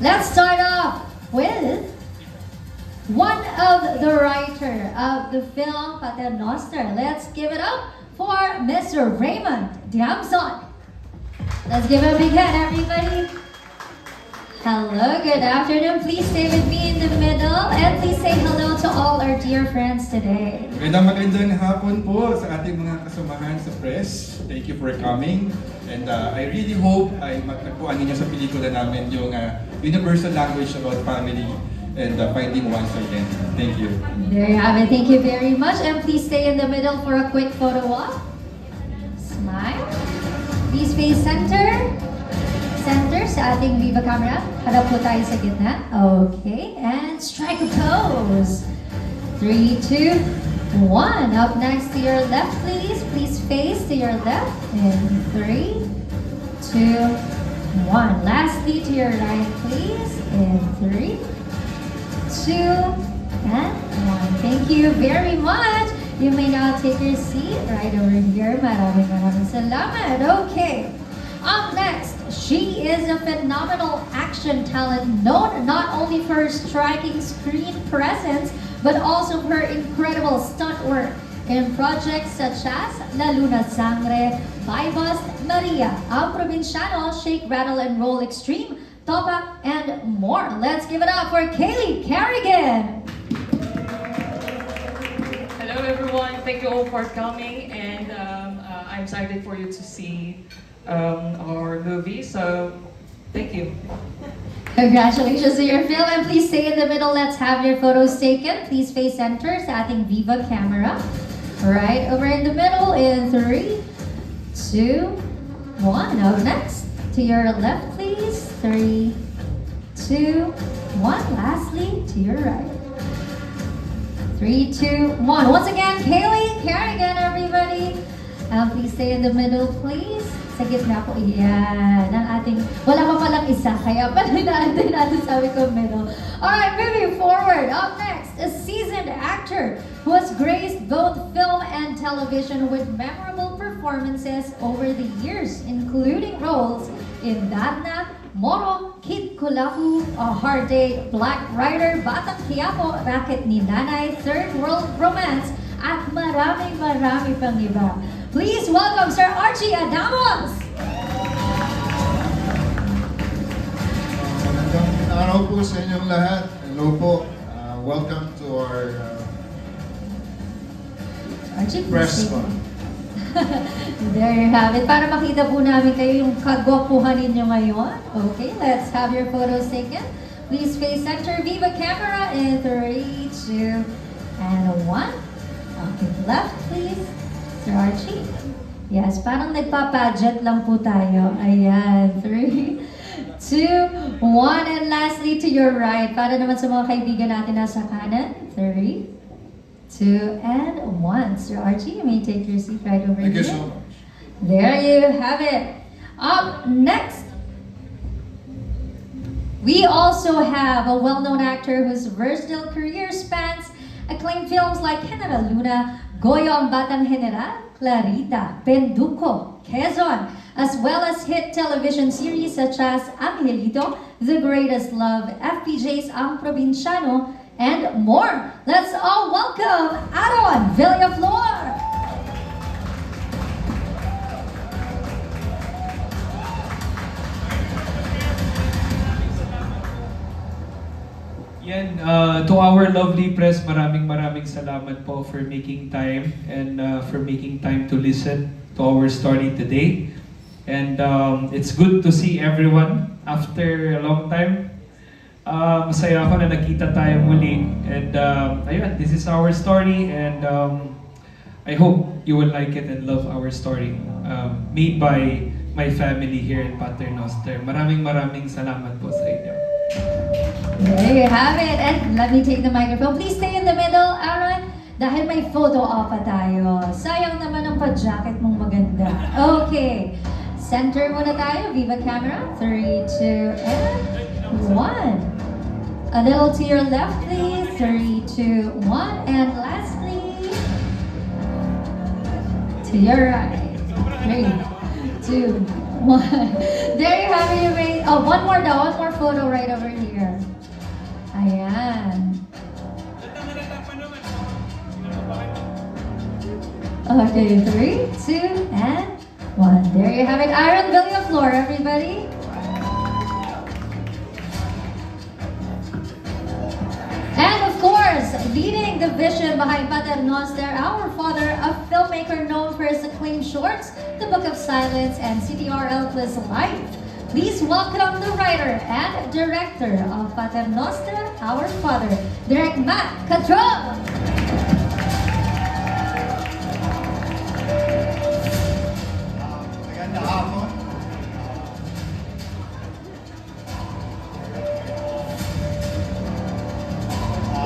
Let's start off with one of the writer of the film, Noster. Let's give it up for Mr. Raymond Diamson. Let's give it a big hand, everybody. Hello, good afternoon. Please stay with me in the middle and please say hello to all our dear friends today. Magandang hapon po sa ating mga kasamahan sa press. Thank you for coming. And I really hope ay matagpuan ninyo sa pelikula namin yung universal language about family and finding once again. Thank you. There you have it. Thank you very much. And please stay in the middle for a quick photo op. Smile. Please face center. Center sa ating Viva camera. Harap po tayo sa gitna. Okay. And strike a pose. 3, 2, 1. Up next to your left, please. Please face to your left. In 3, 2, 1. Lastly, to your right, please. In 3, 2, and 1. Thank you very much. You may now take your seat right over here. Maraming salamat. Okay. Up next, she is a phenomenal action talent known not only for her striking screen presence, but also for her incredible stunt work in projects such as La Luna Sangre, Vibas, Maria, Ang Provinciano, Shake, Rattle, and Roll Extreme, Topa, and more. Let's give it up for Kayley Carrigan. Hello everyone, thank you all for coming, and I'm excited for you to see our movie, so thank you. Congratulations to your film, and please stay in the middle. Let's have your photos taken. Please face center sa ating Viva camera. Right over in the middle in 3, 2, 1. Up next, to your left please. 3, 2, 1. Lastly, to your right. 3, 2, 1. Once again, Kayley Carrigan, everybody. Please stay in the middle, please. Sa gitna po, yan. Ang ating, wala pa palang isa, kaya pala natin sabi ko middle. Alright, moving forward. Up next, a seasoned actor who has graced both film and television with memorable performances over the years, including roles in Dadna, Moro, Kid Kulafu, A Hard Day, Black Rider, Batang Quiapo, Racket ni Nanay, Third World Romance, at marami pang iba. Please welcome Sir Archi Adamos! Magandang araw po sa inyong lahat. Hello po. Welcome to our Archie, press con. There you have it. Para makita po namin kayo yung kagwapuhan ninyo ngayon. Okay, let's have your photos taken. Please face center Viva camera in 3, 2, and 1. Okay, left please. Sir Archie. Yes, parang nagpa-pageant lang po tayo. Ayan, 3, 2, 1. And lastly, to your right. Para naman sa mga kaibigan natin nasa kanan. 3, 2, and 1. Sir Archie, you may take your seat right over Thank here. you so much. There you have it. Up next, we also have a well-known actor whose versatile career spans acclaimed films like General Luna, Goyo ang Batang General, Clarita, Penduko, Quezon, as well as hit television series such as Angelito, The Greatest Love, FPJ's Ang Provinciano, and more. Let's all welcome Arron Villaflor. Yan, to our lovely press, maraming salamat po for making time and for making time to listen to our story today. And it's good to see everyone after a long time. Masaya ako na nakita tayo muli. And ayun, this is our story and I hope you will like it and love our story. Made by my family here in Noster. Maraming salamat po sa inyo. There you have it. And let me take the microphone. Please stay in the middle, Arron. Dahil may photo op pa tayo. Sayang naman ang pa-jacket mong maganda. Okay. Center muna tayo. Viva camera. 3, 2, and 1. A little to your left, please. 3, 2, 1. And lastly, to your right. 3, 2, one. There you have it. You may, oh, one more photo right over here. Ayan. Okay, 3, 2, and 1. There you have it. Arron Villaflor, everybody. And of course, leading the vision behind Pater Noster, our father, a filmmaker known for his acclaimed shorts, The Book of Silence and CTRL Plus Life. Please welcome the writer and director of Pater Noster, our father, Direct Matt Kotrob. Magandang hapon.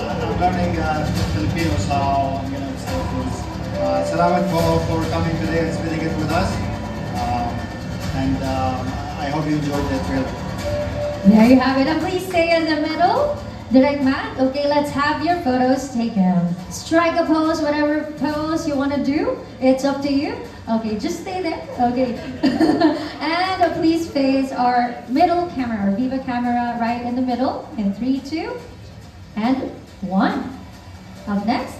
I'm learning Filipino, so I'm gonna say this. Salamat for coming today and spending it with us. And I hope you enjoyed the trailer. There you have it. And please stay in the middle. Direct Matt. Okay, let's have your photos taken. Strike a pose, whatever pose you want to do. It's up to you. Okay, just stay there. Okay. And please face our middle camera, our Viva camera right in the middle. In 3, 2, and 1. Up next,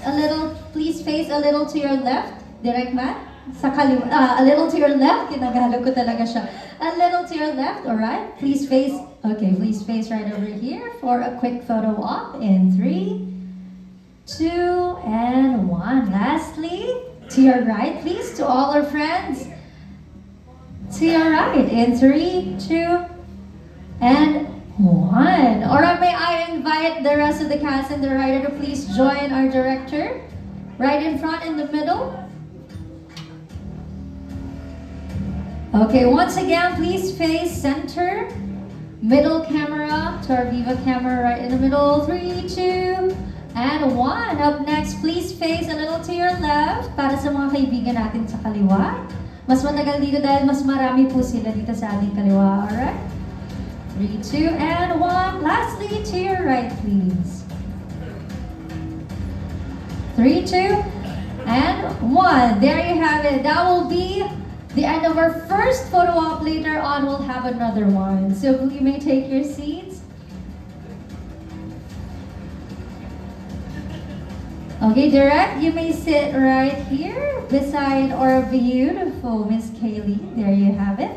please face a little to your left. Direct Matt. Sa kaliwa, a little to your left. Kinagalo ko talaga siya. A little to your left, alright? Please face right over here for a quick photo op in 3, 2, and 1. Lastly, to your right, please, to all our friends. To your right in 3, 2, and 1. Alright, may I invite the rest of the cast and the writer to please join our director. Right in front, in the middle. Okay, once again, please face center, middle camera to our Viva camera right in the middle. 3, 2, and 1. Up next, please face a little to your left para sa mga kaibigan natin sa kaliwa. Mas matagal dito dahil mas marami po sila dito sa ating kaliwa. Alright? 3, 2, and 1. Lastly, to your right, please. 3, 2, and 1. There you have it. That will be the end of our first photo op. Later on, we'll have another one. So you may take your seats. Okay, Direct, you may sit right here beside our beautiful Miss Kayley. There you have it.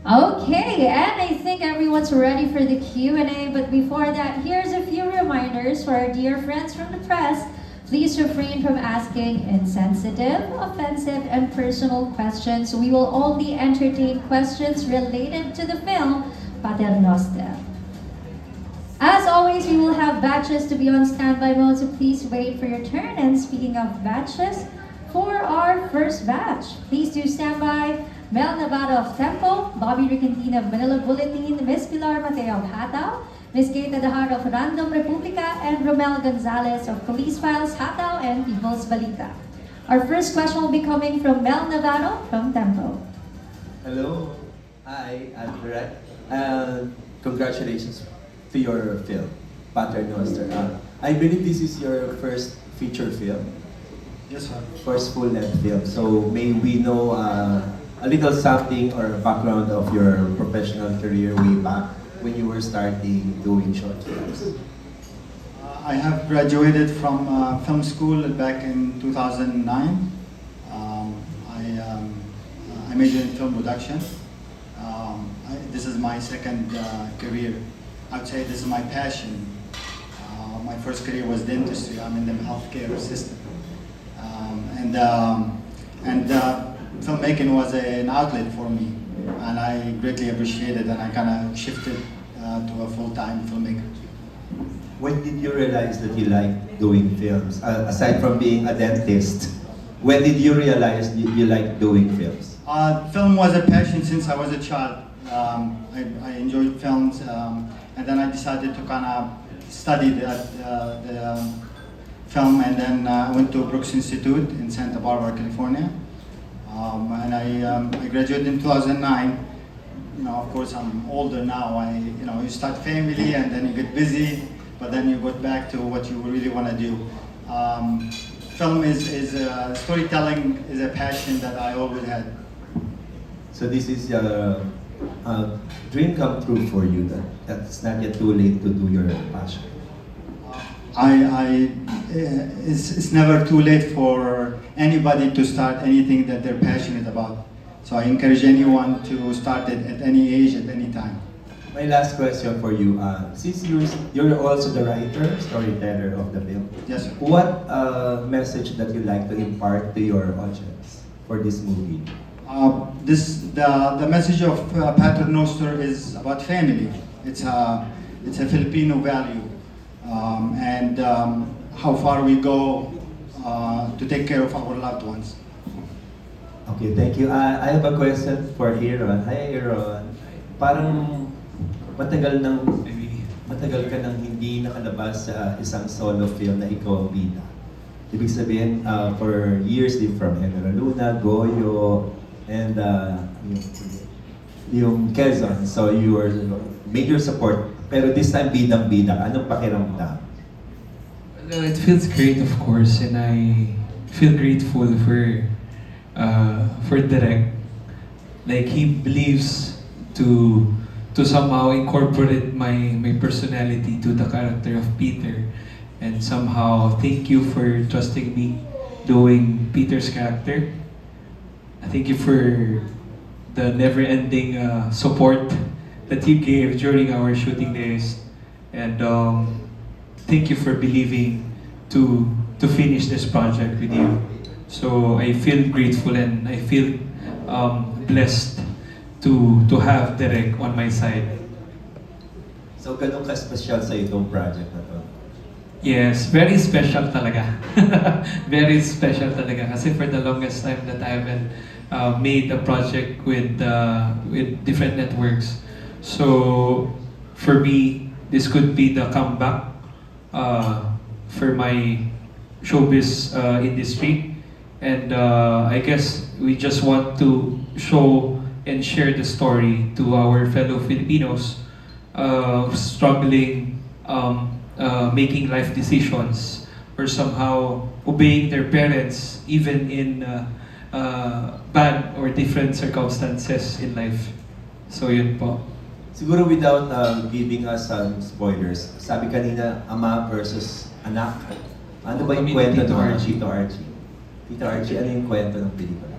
Okay, and I think everyone's ready for the Q&A. But before that, here's a few reminders for our dear friends from the press. Please refrain from asking insensitive, offensive, and personal questions. We will only entertain questions related to the film, Pater Noster. As always, we will have batches to be on standby mode, so please wait for your turn. And speaking of batches, for our first batch, please do stand by. Mel Navarro of Tempo, Bobby Ricantina of Manila Bulletin, Miss Pilar Mateo of Hataw, Ms. Kate Adahar of Random Republica, and Romel Gonzalez of Police Files, Hataw, and People's Balita. Our first question will be coming from Mel Navarro from Tempo. Hello. Hi, I'm Direct. Congratulations to your film, Pater Noster. I believe this is your first feature film. Yes, sir. First full-length film. So may we know a little something or background of your professional career way back when you were starting doing short films? I have graduated from film school back in 2009. I majored in film production. This is my second career. I would say this is my passion. My first career was dentistry. I'm in the healthcare system. And filmmaking was an outlet for me. And I greatly appreciate it, and I kind of shifted to a full-time filmmaker. When did you realize that you liked doing films? Aside from being a dentist, when did you realize you liked doing films? Film was a passion since I was a child. I enjoyed films, and then I decided to kind of study the film, and then I went to Brooks Institute in Santa Barbara, California. And I graduated in 2009. You know, of course, I'm older now. You start family, and then you get busy, but then you go back to what you really want to do. Film is storytelling is a passion that I always had. So this is a dream come true for you. That's not yet too late to do your passion. It's never too late for anybody to start anything that they're passionate about. So I encourage anyone to start it at any age, at any time. My last question for you, since you're also the writer, storyteller of the film, Yes, sir. what message that you like to impart to your audience for this movie? The message of Pater Noster is about family. It's a Filipino value, and how far we go to take care of our loved ones. Okay, thank you. I have a question for Arron. Hi, Arron. Parang matagal ka nang hindi nakalabas sa isang solo film na ikaw ang bida. Ibig sabihin, for years, from Henry Luna, Goyo, and yung Quezon. So you were major support. Pero this time, bidang-bida. Anong pakiramdam? It feels great, of course, and I feel grateful for Direk. Like, he believes to somehow incorporate my personality to the character of Peter, and somehow thank you for trusting me doing Peter's character. Thank you for the never-ending support that you gave during our shooting days, and thank you for believing to finish this project with you. So I feel grateful and I feel blessed to have Direk on my side. So ganun ka-special sa itong project na to? Yes, very special talaga. Very special talaga. Kasi for the longest time that I haven't made a project with different networks. So for me, this could be the comeback for my showbiz industry. And I guess we just want to show and share the story to our fellow Filipinos struggling, making life decisions, or somehow obeying their parents even in bad or different circumstances in life. So yun po. Siguro without giving us some spoilers, sabi kanina, ama versus anak. Ano ba yung kwento Tito ng Archie. Tito Archie? Tito Archie, ano yung kwento ng pelikula?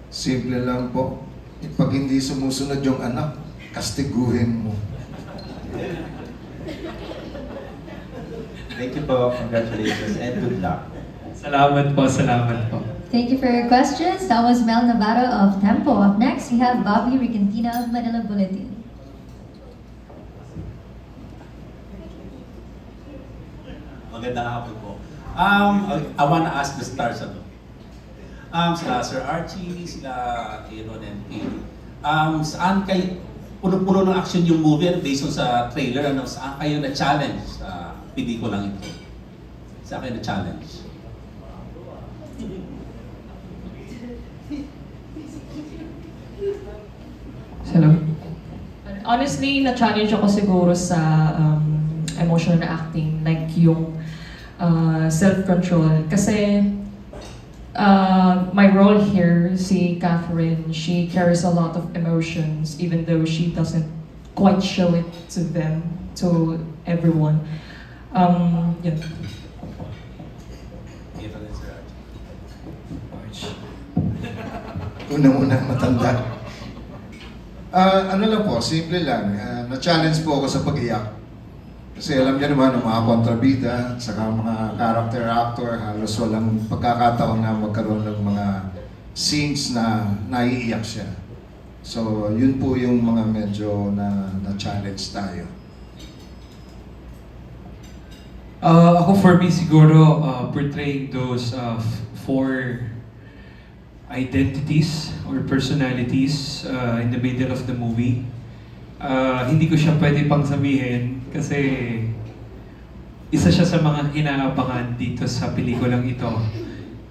Simple lang po. Pag hindi sumusunod yung anak, kastiguhin mo. Thank you po, congratulations, and good luck. Salamat po, salamat po. Thank you for your questions. That was Mel Navarro of Tempo. Up next, we have Bobby Ricantina of Manila Bulletin. Magandang hapon po. I wanna ask the stars sila Sir Archie, sila Arron and Kayley. Saan kayo, puno-puno ng action yung movie, based on sa trailer, saan kayo na-challenge sa pelikulang ito? Saan kayo na-challenge? Salamat. Honestly, na-challenge ako siguro sa emotional na acting, like yung self-control. Kasi my role here, si Catherine, she carries a lot of emotions even though she doesn't quite show it to them, to everyone. Yun. Ito din, Sir Archie. Una-una, matanda. Ano lang po, simple lang. Na-challenge po ako sa pag-iyak. Kasi alam niyo naman, ang mga kontrabida, saka mga character actor, halos walang pagkakataon na magkaroon ng mga scenes na naiiyak siya. So, yun po yung mga medyo na-challenge tayo. Ako for me siguro, portraying those four identities or personalities in the middle of the movie. Hindi ko siya pwede pang sabihin kasi isa siya sa mga inaabangan dito sa pelikulang ito.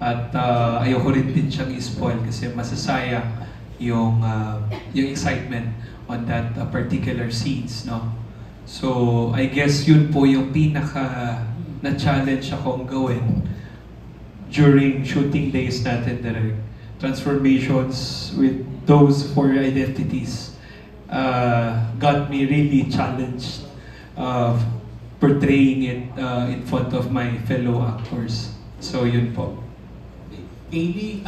At ayoko rin din siyang i-spoil kasi masasayang yung excitement on that particular scenes, no? So, I guess yun po yung pinaka na-challenge akong gawin during shooting days natin direct, transformations with those four identities got me really challenged portraying it in front of my fellow actors. So yun po. Kayley,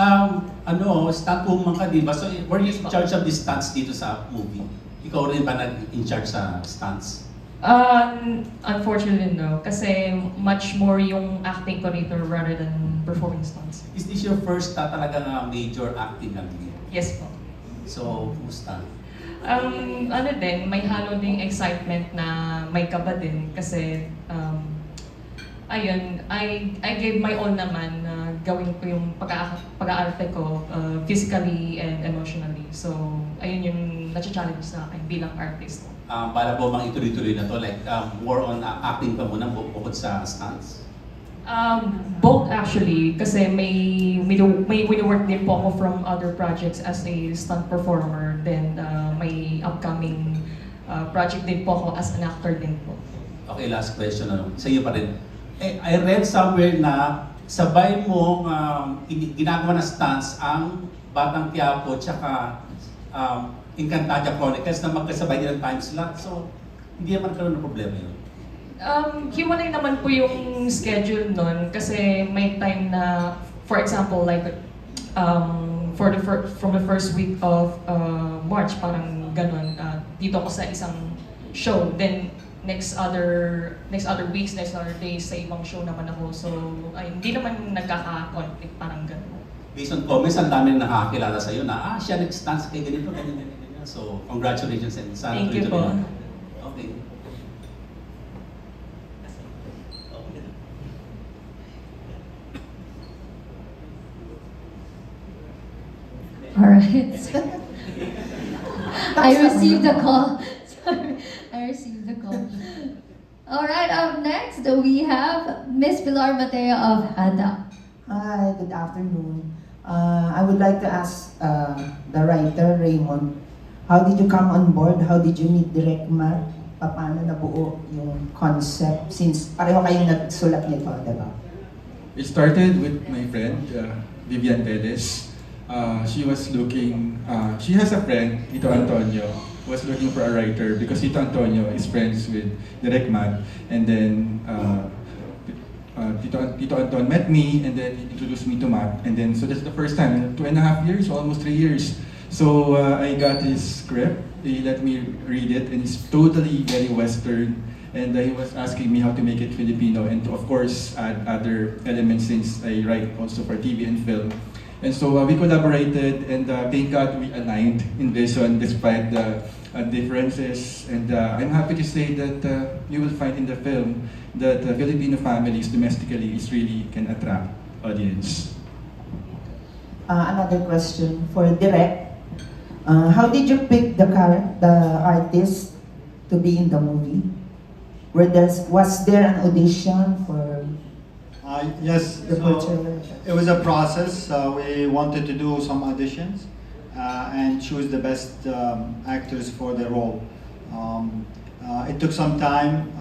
stuntwoman ka, di ba? So, were you in charge of the stunts dito sa movie? Ikaw rin ba in charge sa stunts? Unfortunately, no. Kasi much more yung acting ko rito rather than performing stunts. Is this your first talagang major acting movie? Yes po. So, kumusta? May halo ding excitement na may kaba din kasi ayun, I gave my all naman na gawin ko yung pag-aarte ko physically and emotionally. So, ayun yung na-challenge sa akin bilang artist. Para po bang ituloy-tuloy na to? Like, more on acting pa muna bukod sa stunts? Both actually, kasi may wini-work din po ako from other projects as a stunt performer. Then may upcoming project din po ako as an actor din po. Okay, last question. Sa iyo pa rin. I read somewhere na sabay mong ginagawa na stunts ang Batang Quiapo tsaka Encantadia Chronicles na magkasabay din ang time slot. So, hindi naman karoon ng problema yun. Hiwalay naman po yung schedule nun kasi may time na, for example, like from the first week of March, parang ganun, dito ako sa isang show. Then next other weeks, next other days sa ibang show naman ako. So hindi naman nagkaka-conflict, parang ganun. Based on comments, ang daming nakakakilala sa'yo na siya nag-stunts kay ganito, ganyan. So, congratulations and sana Thank you tuloy-tuloy po. na. Okay. Alright. I received the call. Sorry, I received the call. Alright, up next we have Miss Pilar Mateo of HADA. Hi, good afternoon. I would like to ask the writer, Raymond, how did you come on board? How did you meet Direct Matt? Paano nabuo yung concept? Since pareho kayong nagsulat nito, diba? It started with my friend, Vivian Teles. She was looking, she has a friend, Tito Antonio, who was looking for a writer because Tito Antonio is friends with Direct Matt. And then Tito Anton met me and then introduced me to Matt. And then, so that's the first time, 2.5 years, almost 3 years. So I got his script, he let me read it, and it's totally very Western. And he was asking me how to make it Filipino and to, of course, add other elements since I write also for TV and film. And so we collaborated, and thank God we aligned in vision despite the differences. And I'm happy to say that you will find in the film that Filipino families domestically is really can attract audience. Another question for Direct. How did you pick the artist to be in the movie? Was there an audition for Yes, the so portrayal? it was a process. We wanted to do some auditions and choose the best actors for the role. It took some time.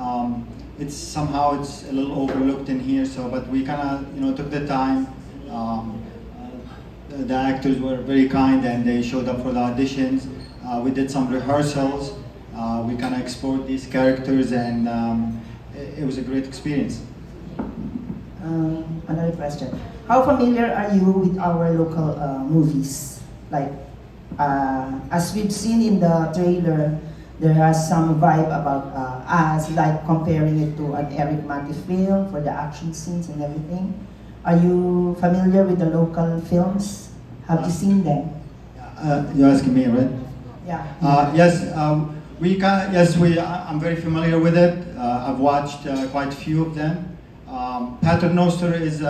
It's a little overlooked in here. So, but we kind of took the time. The actors were very kind and they showed up for the auditions. We did some rehearsals. We kind of explored these characters, and it was a great experience. Another question. How familiar are you with our local movies? Like, as we've seen in the trailer, there has some vibe about us, like comparing it to an Eric Mati film for the action scenes and everything. Are you familiar with the local films? Have you seen them? You're asking me, right? Yeah. Yes. I'm very familiar with it. I've watched quite a few of them. Noster is,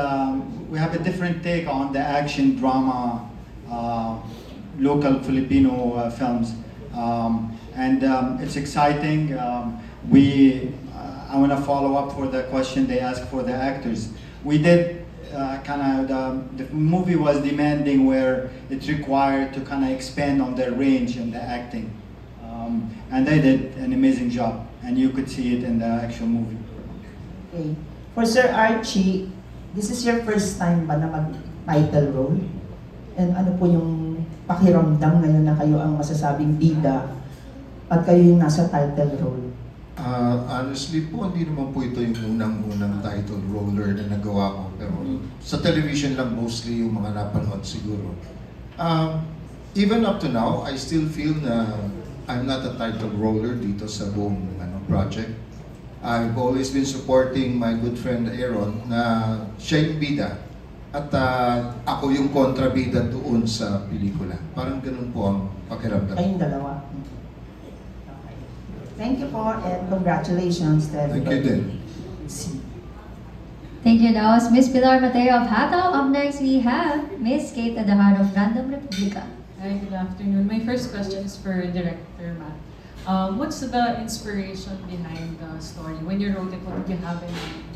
we have a different take on the action drama, local Filipino films. It's exciting. I want to follow up for the question they asked for the actors. We did the movie was demanding where it's required to kind of expand on their range in the acting. And they did an amazing job, and you could see it in the actual movie. Okay. For Sir Archie, this is your first time ba na mag-title role? And ano po yung pakiramdam ngayon na kayo ang masasabing bida at kayo yung nasa title role? Honestly po, hindi naman po ito yung unang title roller na nagawa ko. Pero sa television lang mostly yung mga napanood siguro. Even up to now, I still feel na I'm not a title roller dito sa buong project. I've always been supporting my good friend Arron na siya yung bida. At ako yung kontrabida doon sa pelikula. Parang ganun po ang pakiramdam. Kayong dalawa. Okay. Thank you po and congratulations to Thank everybody. you din. Thank you, that was Miss Pilar Mateo of Hataw. Up next, we have Miss Kate Adahar of Random Republica. Hi, good afternoon. My first question is for Director Matt. What's the inspiration behind the story? When you wrote it, what did you have in mind?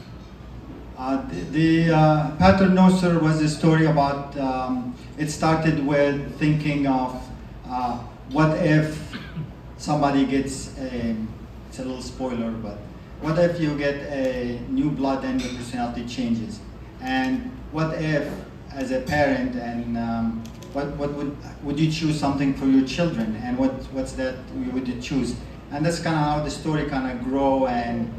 The Pattern Noster was a story about, it started with thinking of what if somebody gets it's a little spoiler, but what if you get a new blood and your personality changes? And what if, as a parent, and what would you choose something for your children? And what's that would you choose? And that's kind of how the story kind of grow and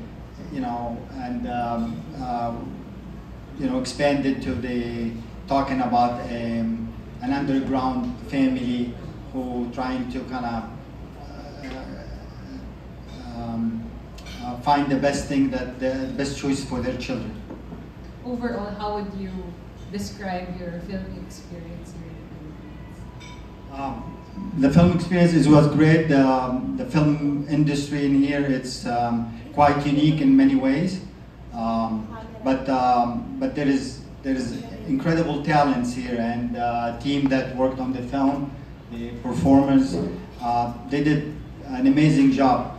expanded to the talking about an underground family who trying to kind of find the best thing, that the best choice for their children. Overall, how would you describe your filming experience here? The film experience was great. The film industry in here, it's quite unique in many ways. But there is incredible talents here, and team that worked on the film, the performers, they did an amazing job.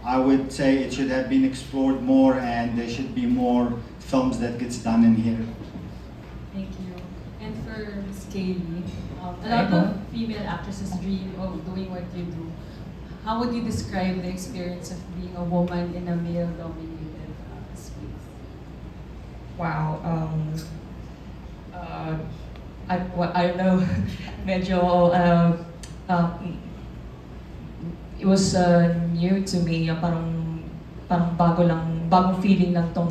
I would say it should have been explored more, and there should be more films that gets done in here. Thank you. And for Ms. Kayley, a lot of female actresses dream of doing what you do. How would you describe the experience of being a woman in a male-dominated space? Wow. I don't know. Medyo it was new to me. Parang bagong feeling lang tong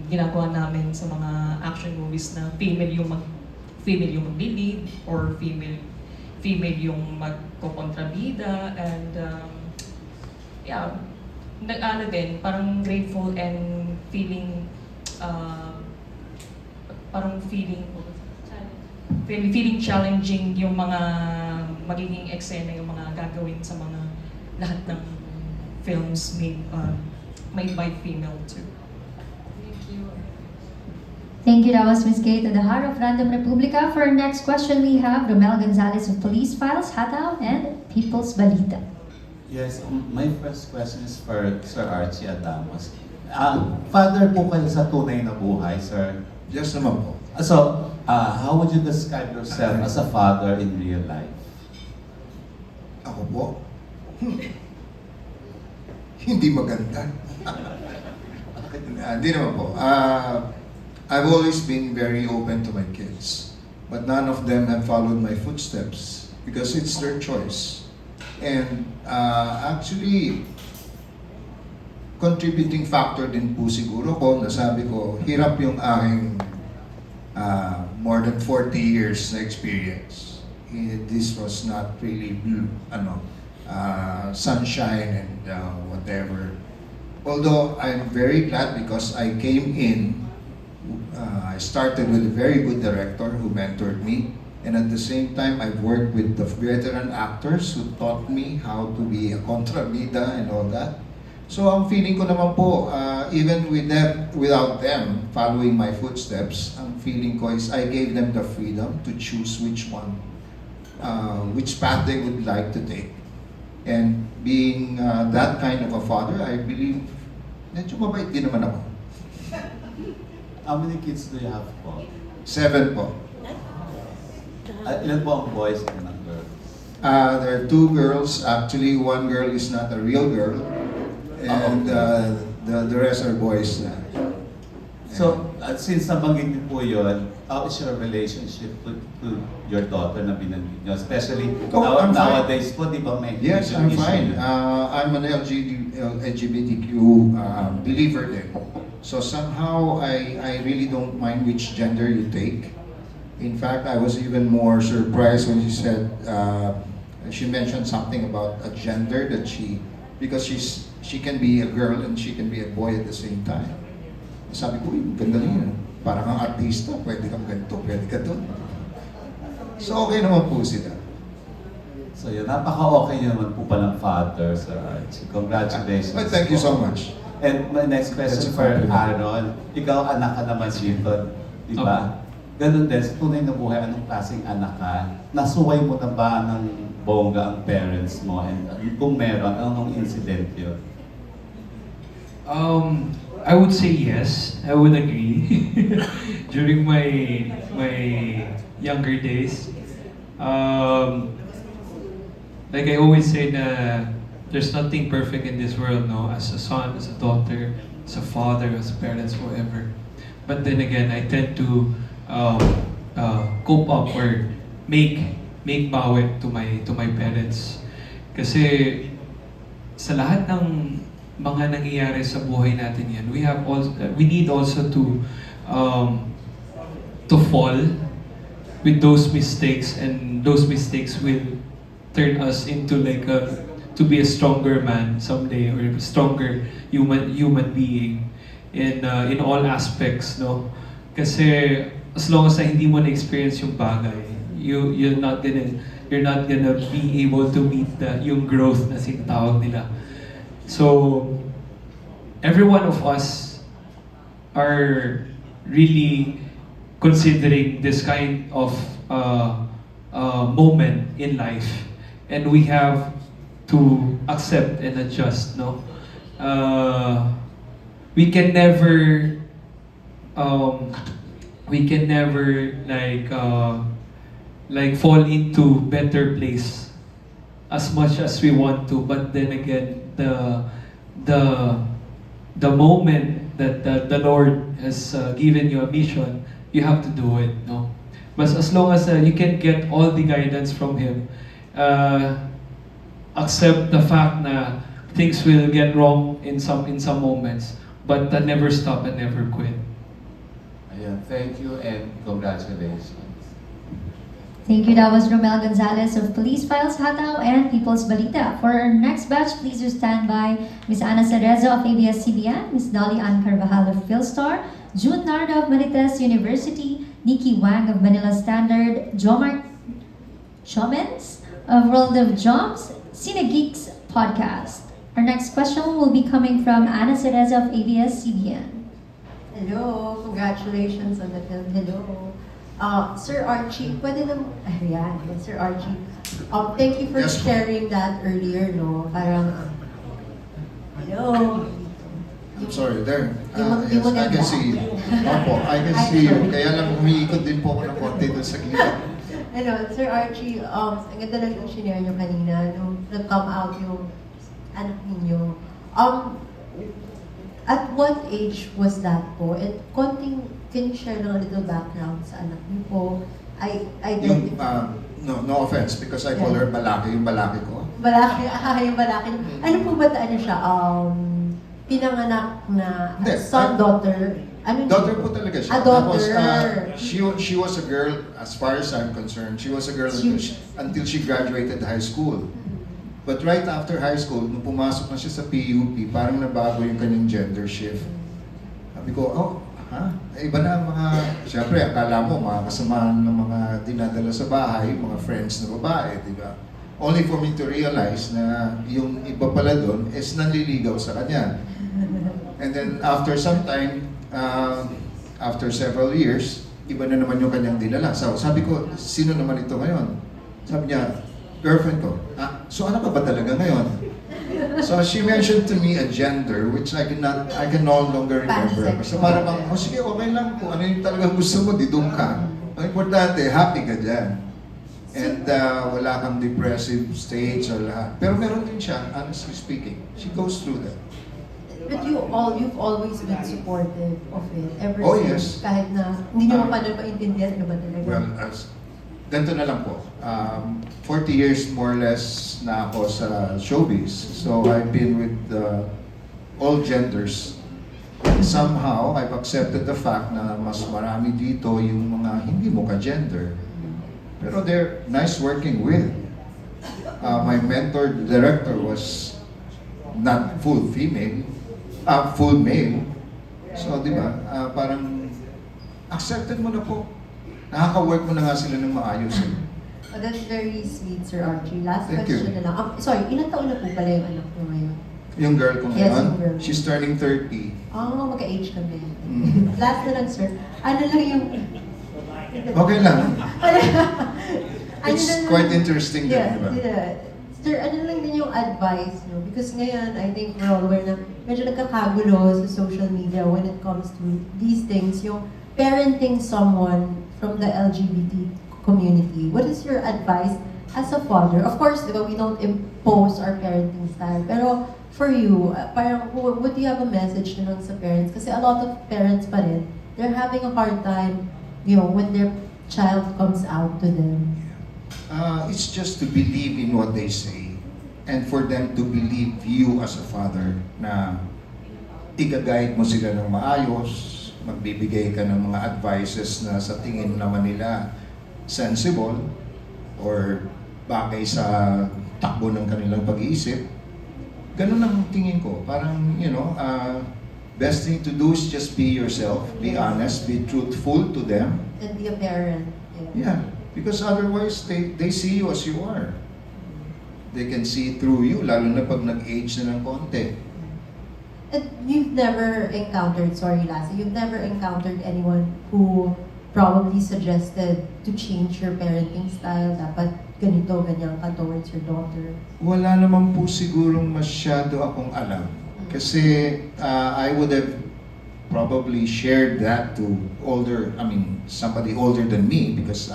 ginagawa namin sa mga action movies na female yung mag-lead or female yung magkokontrabida, and din parang grateful and feeling feeling challenging yung mga magiging eksena, yung mga gagawin sa mga lahat ng films made by female too. Thank you. Thank you, that was Ms. Kate Adahar of Random Republica. For our next question, we have Romel Gonzalez of Police Files, Hataw, and People's Balita. Yes, my first question is for Sir Archi Adamos. Father po kayo sa tunay na buhay, sir. Yes naman po. So, how would you describe yourself as a father in real life? Ako po? Hindi maganda. Hindi naman po. I've always been very open to my kids. But none of them have followed my footsteps because it's their choice. And actually, contributing factor din po siguro ko, nasabi ko, hirap yung aking more than 40 years na experience. This was not really sunshine and whatever. Although I'm very glad because I came in, I started with a very good director who mentored me, and at the same time I've worked with the veteran actors who taught me how to be a kontrabida and all that. So ang feeling ko naman po, even without them following my footsteps, ang feeling ko is I gave them the freedom to choose which path they would like to take. And being that kind of a father, I believe, medyo mabait din naman ako. How many kids do you have po? 7 po. Ilan po ang boys and ang girls? There are 2 girls. Actually, 1 girl is not a real girl. And the rest are boys na. So, since nabanggit niyo po yun, how is your relationship to your daughter na binanggit nyo? Especially I'm fine. nowadays po, di ba may Yes, I'm issue fine. yun? I'm an LGBTQ believer din. So somehow I really don't mind which gender you take. In fact, I was even more surprised when she said she mentioned something about a gender that because she can be a girl and she can be a boy at the same time. Sabi ko, ganda niya. Parang ang artista, pwede kang ganito, pwede ka doon. So okay naman po sila. So yun, napaka-okay naman po palang father, Sir Archie. Congratulations. Well, thank you so much. And my next question That's for a compliment. Arron, ikaw anak ka naman dito, di ba? Ganun din, sa tunay na buhay, anong klaseng anak ka? Nasuway mo na ba ng bongga ang parents mo? And kung meron, anong incident yun? I would say yes. I would agree. During my younger days, like I always say, there's nothing perfect in this world, no. As a son, as a daughter, as a father, as parents, whatever. But then again, I tend to cope up or make bawi to my parents. Kasi sa lahat ng mga nangyayari sa buhay natin yan, we need also to fall with those mistakes, and those mistakes will turn us into to be a stronger man someday, or a stronger human being in all aspects, no? Kasi as long as hindi mo na-experience yung bagay, you're not gonna be able to meet yung growth na sinatawag nila. So, every one of us are really considering this kind of moment in life, and we have to accept and adjust, no? We can never fall into better place as much as we want to, but then again, the moment that the Lord has given you a mission, you have to do it, no? But as long as you can get all the guidance from Him, accept the fact na things will get wrong in some moments, but never stop and never quit. Ayan, thank you and congratulations. Thank you. That was Romel Gonzalez of Police Files Hataw and People's Balita. For our next batch, please do stand by Ms. Ana Cerezo of ABS-CBN, Ms. Dolly Ann Carvajal of Philstar, June Nardo of Moutaz University, Nikki Wang of Manila Standard, Jomar Chomens of World of Jobs, Cine Geeks Podcast. Our next question will be coming from Ana Cerezo of ABS-CBN. Hello, congratulations on the film. Hello. Sir Archie, pwede lang, ayan, Sir Archie. Thank you for Yes, sharing that earlier, no? Parang, hello. I'm sorry, there. Di mo Yes, I can nanda. see you. Opo, I can see you. Kaya lang umiikot din po ako ng konti doon sa gilid. Ano, Sir Archie, ang ganda lang yung shinare nyo kanina, nung nag-come out yung anak ninyo. At what age was that po? And can you share lang a little background sa anak niyo po? Yung, no offense, because I call her Balaki, yung Balaki ko. Balaki, yung Balaki. Ano po ba ano siya? Pinanganak na Hindi, son, daughter? Ano Daughter po talaga siya. Daughter. Tapos, she was a girl, as far as I'm concerned, she was a girl until she graduated high school. But right after high school, nung pumasok na siya sa PUP, parang nabago yung kanyang gender shift. Sabi ko, iba na ang mga, siyempre, akala mo, mga kasamahan ng mga dinadala sa bahay, mga friends na babae, di ba? Only for me to realize na yung iba pala doon is nanliligaw sa kanya. And then after some time, after several years, iba na naman yung kanyang dinala. So sabi ko, sino naman ito ngayon? Sabi niya, girlfriend ko. So ano ka ba talaga ngayon? So she mentioned to me a gender which I can no longer remember. So parang, sige, okay lang po. Ano yung talagang gusto mo, didong ka. Ang importante, happy ka dyan. And wala kang depressive stage or lahat. Pero meron din siya, honestly speaking. She goes through that. But you've always been supportive of it ever Oh, since. yes. Kahit na hindi nyo pa maintindihan ano ba talaga. Well, ganito na lang po. 40 years more or less na ako sa showbiz. So I've been with all genders. Somehow, I've accepted the fact na mas marami dito yung mga hindi mo ka-gender. Pero they're nice working with. My mentor director was not full female, full male. So, di ba, parang accepted mo na po. Nakaka-work mo na nga sila ng maayos. Oh, that's very sweet, Sir Archie. Last Thank question you. na lang. Sorry, ilang taon na po pala yung anak mo ngayon? Yung girl ko Yes, ngayon, yung girl. she's turning 30. Oh, magka-age kami. Mm. Last na lang, sir. Ano lang yung... Okay lang. Ano It's lang- quite interesting din, Yeah, di ba? yeah. Sir, ano lang din yung advice, no? Because ngayon, I think we're all aware na medyo nagkakagulo sa social media when it comes to these things. Yung parenting someone from the LGBT community. What is your advice as a father? Of course, di ba, we don't impose our parenting style. Pero for you, parang, would you have a message na lang sa parents? Kasi a lot of parents pa rin, they're having a hard time, you know, when their child comes out to them. It's just to believe in what they say and for them to believe you as a father na i-guide mo sila ng maayos, magbibigay ka ng mga advices na sa tingin naman nila sensible or bagay sa takbo ng kanilang pag-iisip. Ganun ang tingin ko. Parang, you know, best thing to do is just be yourself, be honest, be truthful to them. And be a parent. Yeah, because otherwise they see you as you are. They can see through you, lalo na pag nag-age na ng konti. And you've never encountered, sorry Lassie, you've never encountered anyone who probably suggested to change your parenting style, dapat ganito, ganyan ka towards your daughter? Wala naman po sigurong masyado akong alam. Kasi I would have probably shared that to somebody older than me because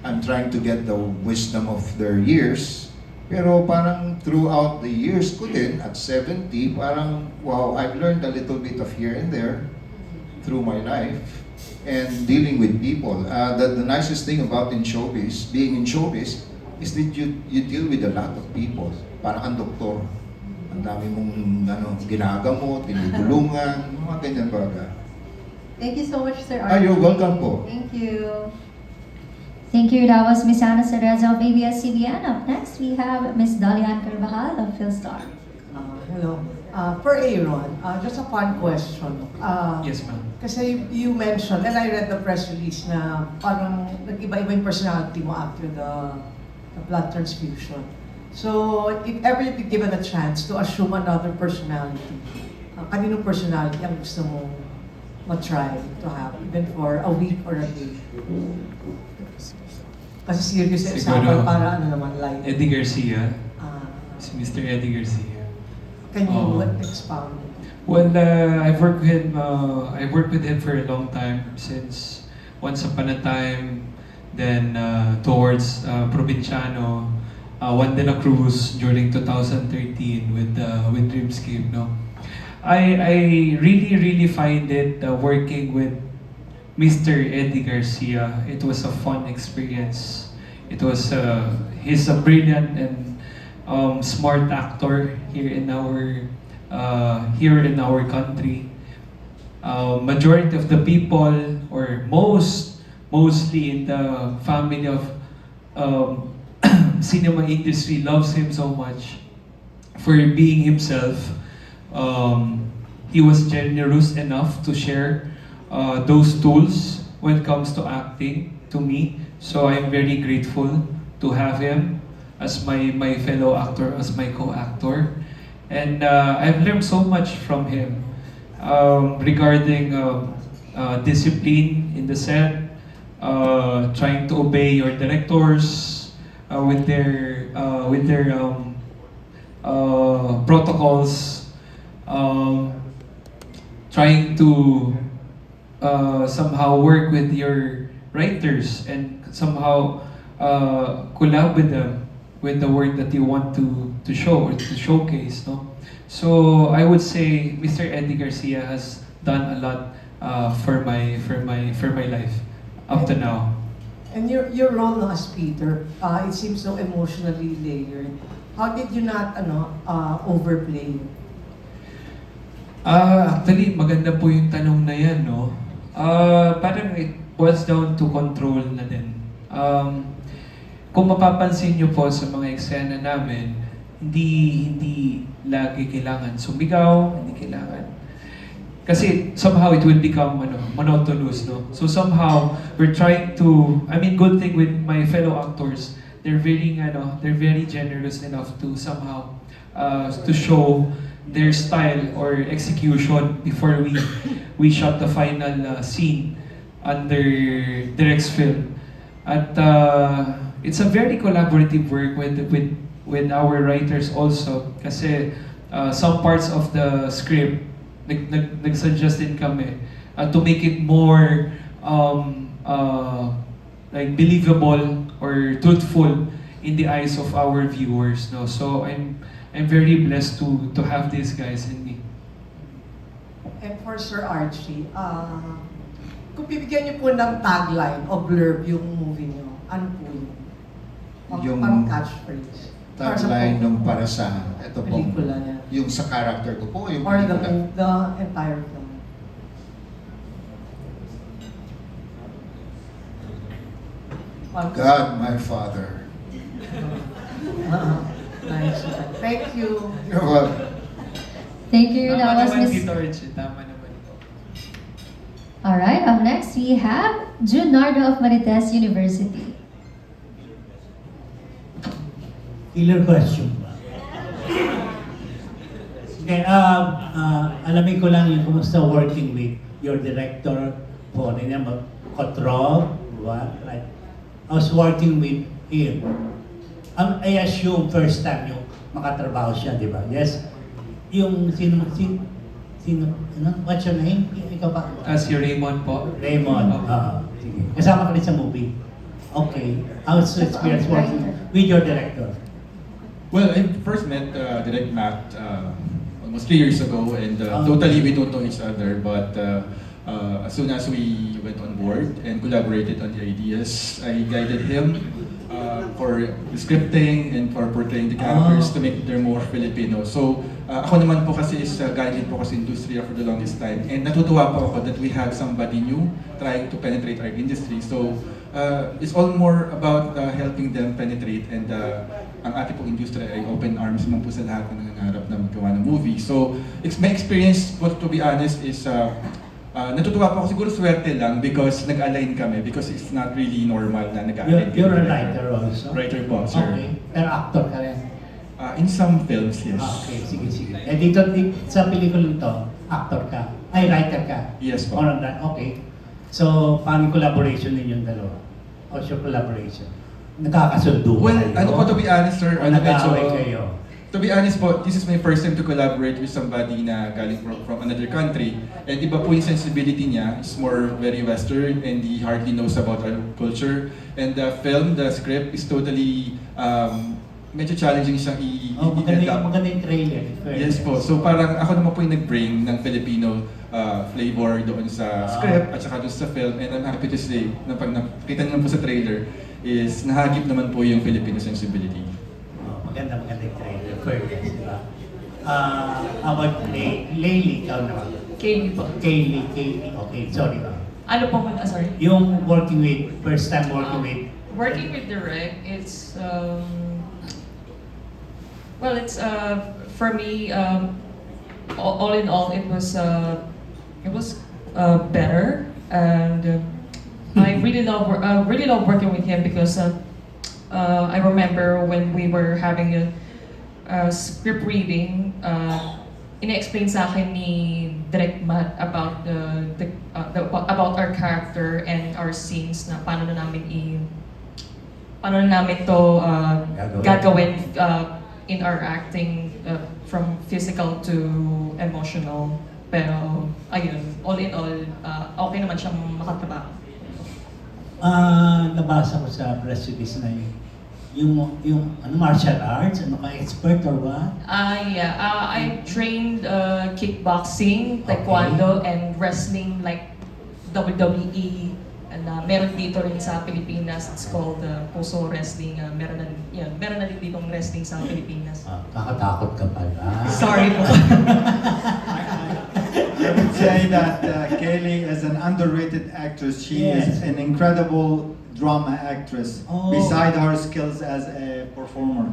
I'm trying to get the wisdom of their years. Pero parang throughout the years ko din, at 70, parang wow, I've learned a little bit of here and there through my life and dealing with people. The nicest thing about being in showbiz, is that you deal with a lot of people. Parang kang doktor. Ang dami mong ginagamot, tinutulungan, mga ganyan bagay. Thank you so much, Sir Ah, Archie. you're welcome po. Thank you. Thank you. That was Miss Ana Cereza of ABS-CBN. Up next, we have Miss Dalian Carvajal of Philstar. Hello. For Aaron, just a fun question. Yes, ma'am. Kasi you mentioned, and I read the press release na parang nag-iba-iba yung personality mo after the blood transfusion. So, if ever you'd be given a chance to assume another personality, kaninong personality ang gusto mo ma-try to have, even for a week or a day? Kasi serious example para ano naman, light. Eddie Garcia. Si Mr. Eddie Garcia. Can you expound? Well, I've worked with him for a long time, since Once Upon a Time, then towards Provinciano, Juan de la Cruz during 2013 with Dreamscape. No, I really find it working with Mr. Eddie Garcia. It was a fun experience. He's a brilliant and smart actor here in our country. Majority of the people, or mostly in the family of cinema industry, loves him so much for being himself. He was generous enough to share those tools when it comes to acting to me. So I'm very grateful to have him as my fellow actor, as my co-actor. And I've learned so much from him regarding discipline in the set, trying to obey your directors with their protocols, trying to somehow work with your writers and somehow collab with them with the work that you want to show or to showcase, no? So I would say Mr. Eddie Garcia has done a lot for my life up to now. And your role now as Peter, it seems so emotionally layered. How did you not overplay it? Actually, maganda po yung tanong na yan, no? Parang it boils down to control na din. Kung mapapansin nyo po sa mga eksena namin, hindi lagi kailangan sumigaw, hindi kailangan. Kasi somehow it will become monotonous, no? So somehow we're trying to, good thing with my fellow actors, they're very generous enough to somehow to show their style or execution before we shot the final scene under Direct's film. At it's a very collaborative work with our writers also, kasi some parts of the script nag-suggest din kami to make it more like believable or truthful in the eyes of our viewers, no? So I'm very blessed to have these guys in me. And for Sir Archie, kung bibigyan niyo po ng tagline o blurb yung movie niyo, ano po yun? Yung parang catchphrase. Tagline nung para sa ito po, pelikula niya. yung sa character ko po, yung Or the pelikula. entire film. God, my Father. Nice. Thank you. You're welcome. Thank you. That was Miss... Tito Richie, tama naman po. Alright, up next we have Junardo of Marites University. Killer question ba? Okay, alamin ko lang yung kumusta working with your director po, Kotrob, right? I was working with him. I assume first time yung makatrabaho siya, di ba? Yes? Yung sino, what's your name? Ikaw ba? Si Raymond po. Raymond, sige. Kasama ka rin sa movie. Okay. How's the experience working with your director? Well, I first met Direct Matt almost 3 years ago, and totally we don't know each other. But as soon as we went on board and collaborated on the ideas, I guided him for the scripting and for portraying the characters to make them more Filipino. So ako naman po kasi is galing po kasi industriya for the longest time, and natutuwa po ako that we have somebody new trying to penetrate our industry. So it's all more about helping them penetrate, and ang ating pong industriya ay open arms naman po sa lahat na nangangarap na magawa ng movie. So my experience po, to be honest, is natutuwa po ako, siguro swerte lang because nag-align kami, because it's not really normal na nag-align. You're a writer also? Writer po, sir. Okay. Pero actor ka rin? In some films, yes. Okay, sige. Eh dito, sa pelikula nito, actor ka? Ay, writer ka? Yes po. Okay. So, paano collaboration ninyong dalawa? How's your collaboration? Nakakasundo Well, kayo? ano po, to be honest, sir, O nag-aaway kayo? To be honest po, this is my first time to collaborate with somebody na galing from another country. And iba po yung sensibility niya, is more very Western, and he hardly knows about our culture. And the film, the script is totally, medyo challenging siyang maganda yung trailer. Yes po. So parang ako naman po yung nag-bring ng Filipino flavor doon sa script at saka doon sa film. And I'm happy to say, na pag nakita niyo po sa trailer, is nahagip naman po yung Filipino sensibility. Maganda yung trailer. Perfect, di ba? About Kayley, ikaw naman. Kayley po. Kayley. Okay, sorry ba? Ano po man, sorry? Yung working with, first time working with. Working with Direct, it's, well, it's, for me, all in all, it was better, and I really love working with him because I remember when we were having a script reading, ina-explain sa akin ni Direct Matt about about our character and our scenes, na paano na namin to gagawin in our acting, from physical to emotional. Pero ayun, all in all, okay naman siyang makatrabaho. Nabasa ko sa press release na yung ano, martial arts? Ano ka, expert or what? Yeah. I trained kickboxing, taekwondo, and wrestling like WWE. And meron dito rin sa Pilipinas, it's called Puso Wrestling. Meron na din ditong wrestling sa Pilipinas. Kakatakot ka pala. Sorry po. I would say that Kayley is an underrated actress. She is an incredible drama actress. Beside her skills as a performer.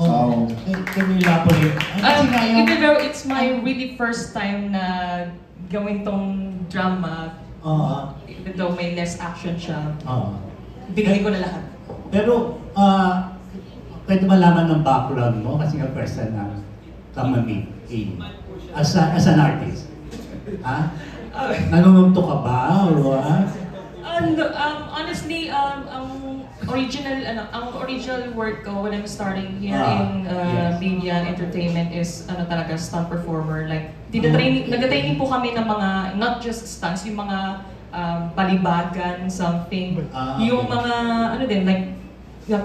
So, can you elaborate? Even though it's my really first time na gawin tong drama, even though may less action siya, binigay ko na lahat. Pero, pwede malaman ng background mo kasi nga person na kamami as an artist. Ha? Nanununto ka ba or what? Honestly, ang original work ko when I'm starting here in media entertainment is talaga stunt performer. Like nag-training po kami ng mga not just stunts, yung mga palibagan, something. Yung mga like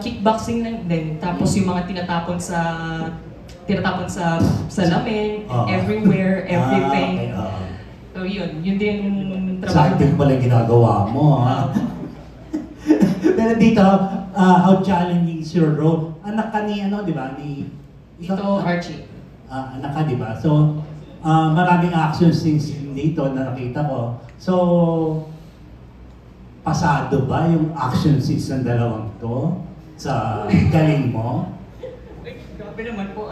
kickboxing din. Tapos yung mga tinatapon sa lamin, everywhere, everything. So yun din yung trabaho. Exciting pala yung ginagawa mo, ha? Pero dito, how challenging is your role? Anak ka ni, di ba? Dito, Archie. Anak ka, di ba? So, maraming action scenes dito na nakita ko. So, pasado ba yung action scenes ng dalawang to? Sa galing mo? Grabe naman po.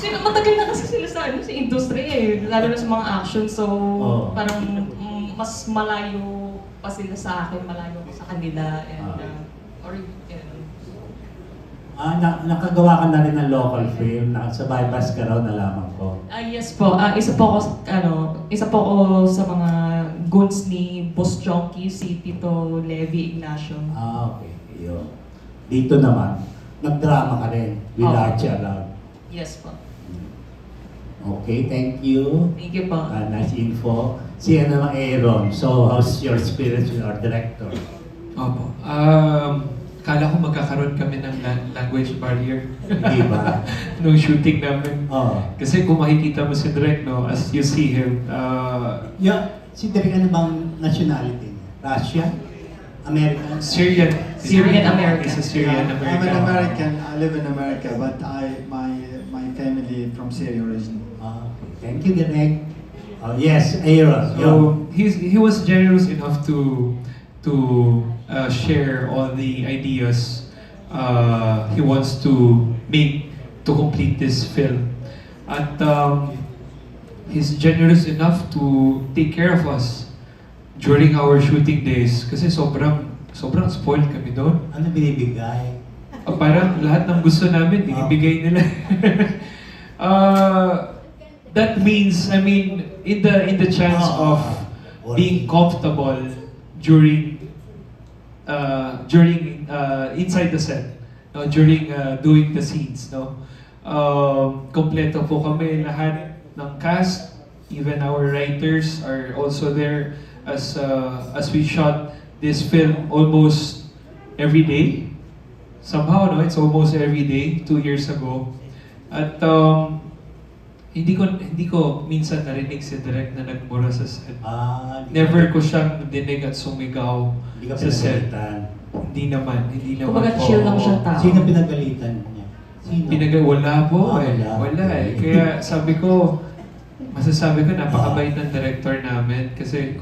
Matagal na kasi sila sa industry lalo na sa mga action. So, parang mas malayo pa sila sa akin, malayo ko sa kanila. Nakagawa ka na rin ng local film, sa bypass ka raw, nalaman ko. Yes po. Isa po ako sa mga goons ni Boss Chonky, si Tito Levi Ignacio. Okay. Yun. Dito naman, nagdrama ka rin with Archi Adamos. Yes po. Okay, thank you. Thank you po. Nice info. Si Arron, so how's your experience with our director? Opo. Kala ko magkakaroon kami ng language barrier. Hindi ba? Nung shooting namin. Kasi kung makikita mo si Direk, as you see him, si Direk ano bang nationality niya? Russia? American? Syrian. Syrian American. He's a Syrian American. I'm an American. I live in America, but my family from Syria originally. Okay. Thank you, Direk. Yes, Arron. So he was generous enough to share all the ideas he wants to make to complete this film. At he's generous enough to take care of us during our shooting days. Kasi sobrang spoiled kami doon. Ano binibigay? Parang lahat ng gusto namin, binibigay nila. That means, in the chance of being comfortable during inside the set, during doing the scenes, kompleto po kami lahat ng cast, even our writers are also there as we shot this film almost every day. Somehow, it's almost every day, 2 years ago. At hindi ko minsan narinig si Direk na nagmura sa set. Never ko siyang dinig at sumigaw sa set. Hindi naman Kumbaga chill lang siya tao. Sino pinagalitan niya? Wala po Wala eh. Kaya masasabi ko napakabait ng director namin kasi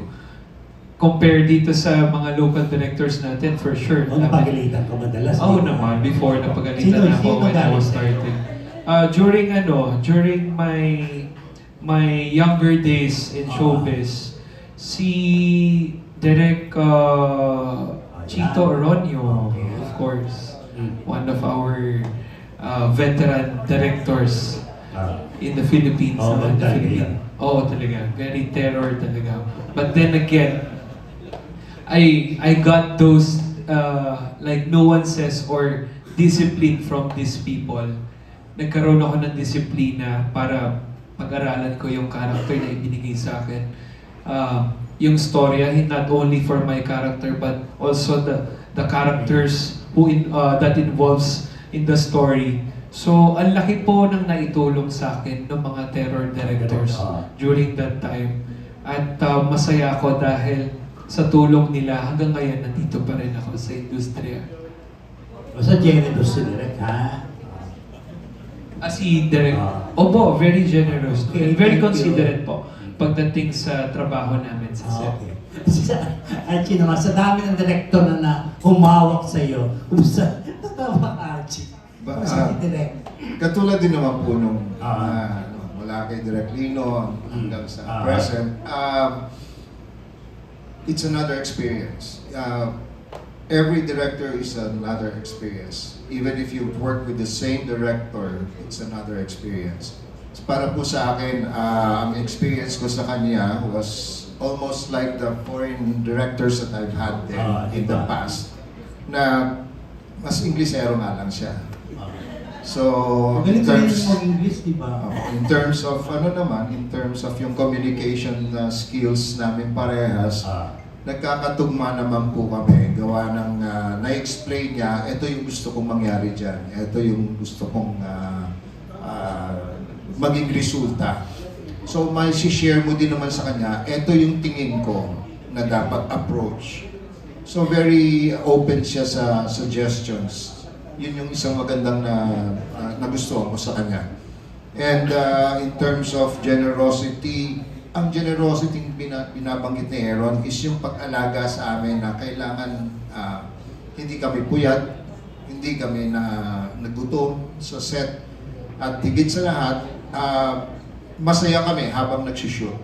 compare dito sa mga local directors natin, for sure. Napagalitan ka madalas? Naman. Before, napagalitan ako when I was starting. During my younger days in showbiz, si Direk Chito Aronio, of course, one of our veteran directors in the Philippines. Talaga. Very terror talaga. But then again, I got those like nuances or discipline from these people. Nagkaroon ako ng disiplina para pag-aralan ko yung character na ibinigay sa akin. Yung storya, not only for my character but also the characters that involves in the story. So, ang laki po ng naitulong sa akin ng mga terror directors during that time. At masaya ako dahil sa tulong nila hanggang ngayon nandito pa rin ako sa industriya. Basta generous si Direk, ha? Si Direk, opo, very generous. Okay, And very thank you. considerate po pagdating sa trabaho namin sa set. Okay. Archie naman, sa dami ng director na humawak sa iyo, kumusta? Tatawa ka, Archie. Kumusta si Direk? Katulad din naman po nung mula kay Direk Lino hanggang sa present, it's another experience. Every director is another experience. Even if you work with the same director, it's another experience. Para po sa akin, ang experience ko sa kanya was almost like the foreign directors that I've had there in the past, na mas Inglesero nga lang siya. So, in terms of in terms of yung communication skills namin parehas, nagkakatugma naman po kami. Gawa ng na-explain niya, ito yung gusto kong mangyari dyan. Ito yung gusto kong maging resulta. So, may share mo din naman sa kanya, ito yung tingin ko na dapat approach. So, very open siya sa suggestions. Yun yung isang magandang nagustuhan ko sa kanya. And in terms of generosity, ang generosity binabanggit ni Arron is yung pag-alaga sa amin na kailangan hindi kami puyat, hindi kami nagutom sa set, at higit sa lahat, masaya kami habang nagsushoot.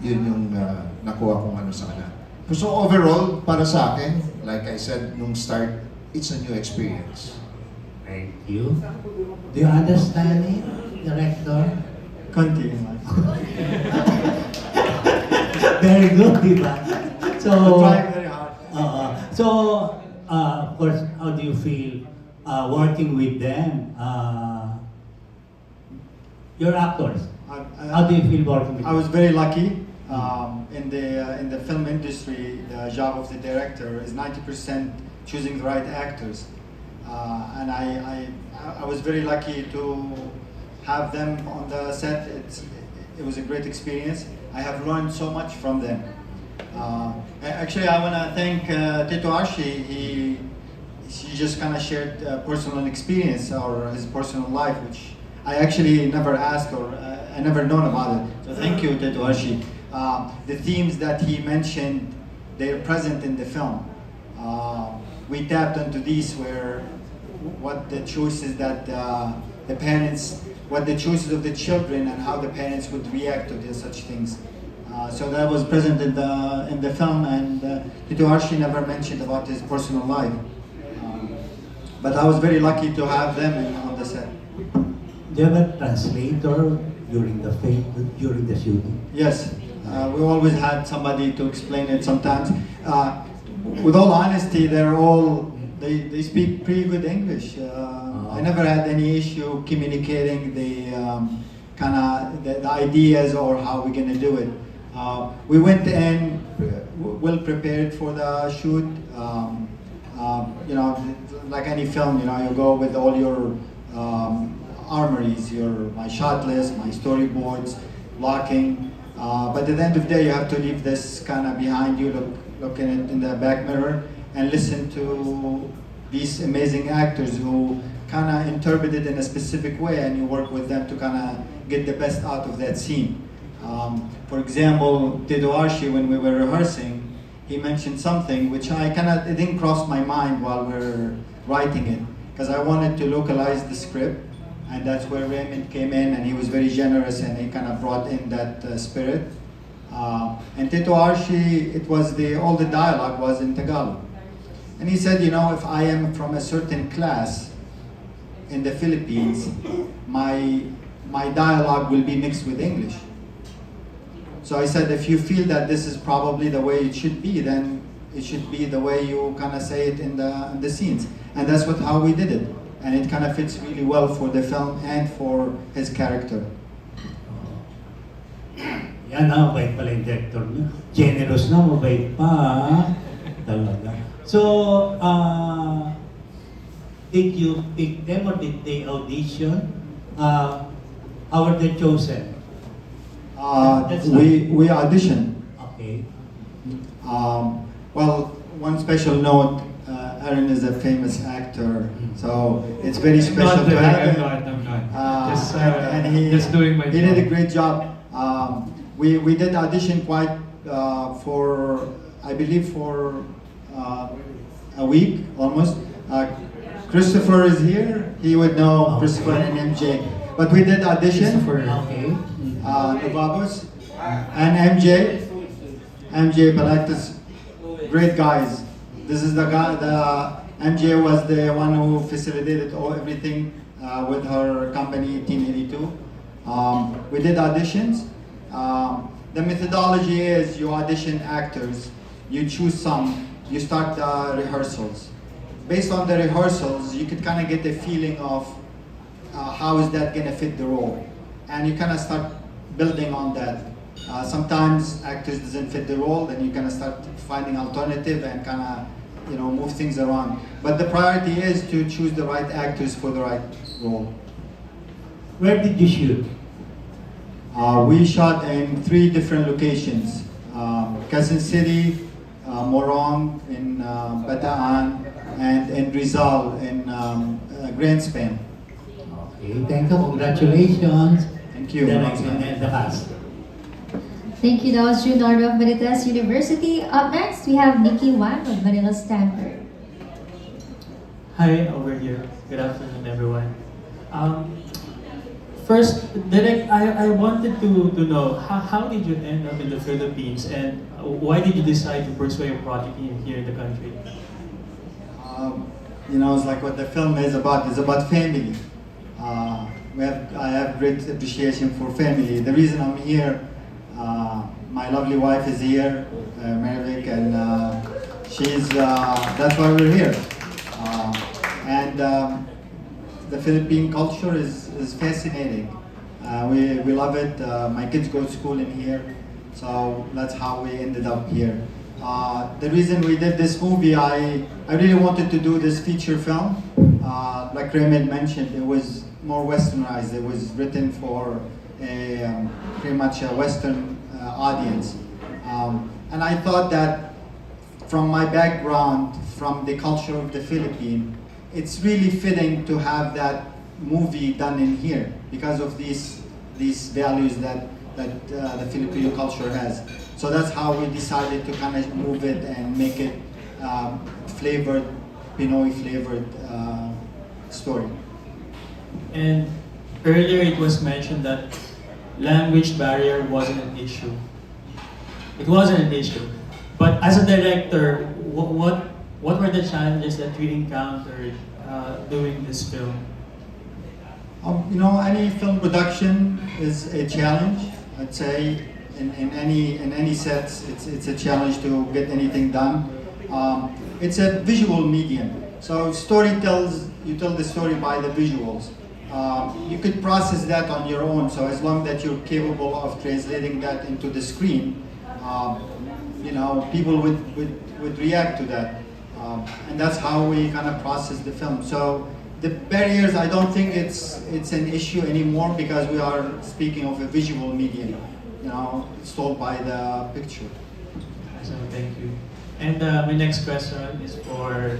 Yun yung nakuha kong ano sa kanya. So overall, para sa akin, like I said nung start, it's a new experience. Thank you. Do you understand it, Director? Continue. Very good, di ba? So, I'm trying very hard. Of course, how do you feel working with them? Your actors. How do you feel working with them? I was very lucky. In the film industry, the job of the director is 90% choosing the right actors, and I was very lucky to have them on the set. It was a great experience. I have learned so much from them. Actually, I want to thank Tito Archi. He just kind of shared personal experience or his personal life, which I actually never asked or I never known about it. So thank you, Tito Archi. The themes that he mentioned, they're present in the film. We tapped into these where what the choices that the parents, what the choices of the children and how the parents would react to such things. So that was present in the film, and Tito Archi never mentioned about his personal life. But I was very lucky to have them on the set. Do you have a translator during the shooting? Yes, we always had somebody to explain it sometimes. With all honesty, they speak pretty good English. I never had any issue communicating the the ideas or how we're gonna do it. We went in well prepared for the shoot. You know, like any film, you know, you go with all your armories, my shot list, my storyboards, blocking. But at the end of the day, you have to leave this kind of behind you, looking in the back mirror, and listen to these amazing actors who kind of interpret it in a specific way, and you work with them to kind of get the best out of that scene. For example, Tito Archi, when we were rehearsing, he mentioned something which it didn't cross my mind while we were writing it, because I wanted to localize the script, and that's where Raymond came in, and he was very generous, and he kind of brought in that spirit. And Tito Archi, all the dialogue was in Tagalog. And he said, you know, if I am from a certain class in the Philippines, my dialogue will be mixed with English. So I said, if you feel that this is probably the way it should be, then it should be the way you kind of say it in the scenes. And that's how we did it. And it kind of fits really well for the film and for his character. Yan na, mabait pala yung director niya. Generous na, mabait pa. Talaga. So, Did you pick them or did they audition? How were they chosen? We auditioned. Okay. Well, one special note, Arron is a famous actor, so it's very special to have him. I'm not. And he, just doing my he job. did a great job. We did audition quite for, I believe, for a week almost. Christopher is here. He would know Christopher and MJ. But we did audition. Okay. Novabos and MJ. MJ Balactus, great guys. This is the guy. MJ was the one who facilitated everything with her company 1882. We did auditions. The methodology is you audition actors, you choose some, you start the rehearsals. Based on the rehearsals, you could kind of get the feeling of how is that going to fit the role, and you kind of start building on that. Sometimes actors doesn't fit the role, then you kind of start finding alternative and kind of move things around. But the priority is to choose the right actors for the right role. Where did you shoot? We shot in 3 different locations: Quezon City, Morong in Bataan, and in Rizal in Greenspan. Okay, thank you. Congratulations. Thank you. And the cast. Thank you. That was Junardo of Moutaz University. Up next, we have Nikki Wan of Manila Standard. Hi, over here. Good afternoon, everyone. First, Direk, I wanted to know, how did you end up in the Philippines, and why did you decide to pursue a project here in the country? It's like what the film is about. It's about family. I have great appreciation for family. The reason I'm here, my lovely wife is here, Maravik, and that's why we're here. The Philippine culture is fascinating. We love it. My kids go to school in here, so that's how we ended up here. The reason we did this movie, I really wanted to do this feature film. Like Raymond mentioned, it was more westernized. It was written for a pretty much a Western audience. And I thought that from my background, from the culture of the Philippines, it's really fitting to have that movie done in here because of these values that the Filipino culture has. So that's how we decided to kind of move it and make it flavored, Pinoy flavored story. And earlier it was mentioned that language barrier wasn't an issue. It wasn't an issue. But as a director, what were the challenges that you encountered doing this film? Any film production is a challenge. I'd say in any sets, it's a challenge to get anything done. It's a visual medium. So you tell the story by the visuals. You could process that on your own. So as long that you're capable of translating that into the screen, people would react to that. And that's how we kind of process the film. So the barriers, I don't think it's an issue anymore because we are speaking of a visual medium. It's told by the picture. So thank you. And my next question is for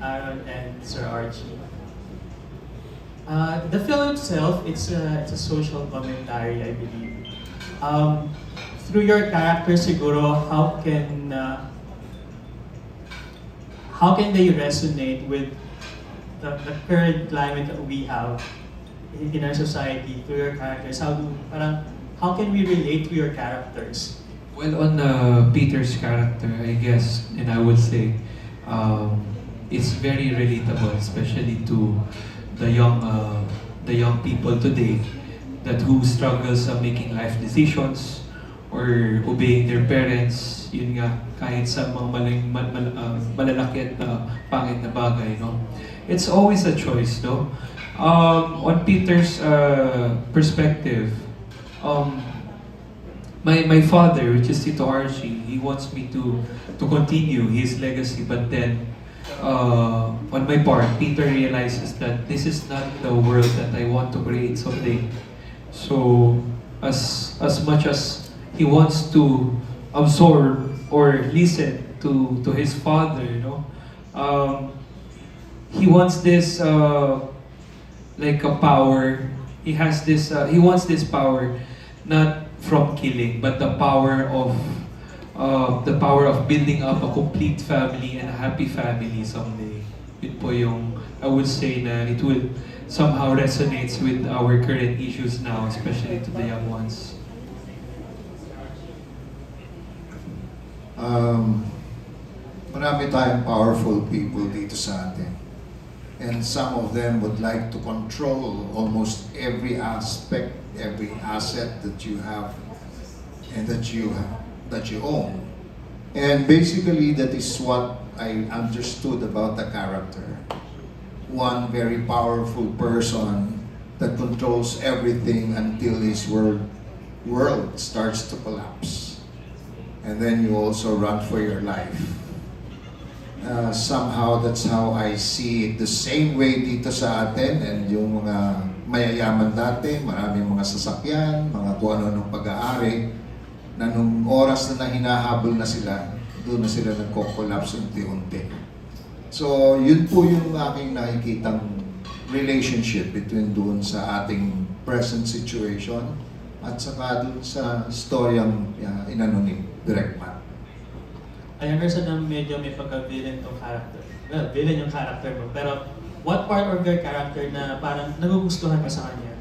Arron and Sir Archie. The film itself, it's a social commentary, I believe. Through your character, siguro, how can they resonate with the current climate that we have in our society through your characters? How can we relate to your characters? Well, on Peter's character, I guess, and I would say, it's very relatable, especially to the young people today who struggles making life decisions or obeying their parents. Yun nga, kahit sa mga malalaki at pangit na bagay, no? It's always a choice, no? On Peter's perspective, my father, which is Tito Archie, he wants me to continue his legacy, but then on my part, Peter realizes that this is not the world that I want to create someday. So, as much as he wants to absorb or listen to his father, he wants this like a power. He has this. He wants this power, not from killing, but the power of building up a complete family and a happy family someday. Yun po yung I would say na it will somehow resonates with our current issues now, especially to the young ones. Marami tayong powerful people dito sa atin. And some of them would like to control almost every aspect, every asset that you have and that you own. And basically that is what I understood about the character. One very powerful person that controls everything until his world starts to collapse. And then you also run for your life. Somehow that's how I see it. The same way dito sa atin, and yung mga mayayaman dati, maraming mga sasakyan, mga kung ano ng pag-aari, na nung oras na hinahabol na sila, doon na sila nagko-collapse unti-unti. So yun po yung aking nakikitang relationship between doon sa ating present situation at saka doon sa storyang inano ni Direct Man. I understand na medyo may pagka-villain tong character. Well, villain yung character mo. Pero what part of your character na parang nagugustuhan mo sa kanya?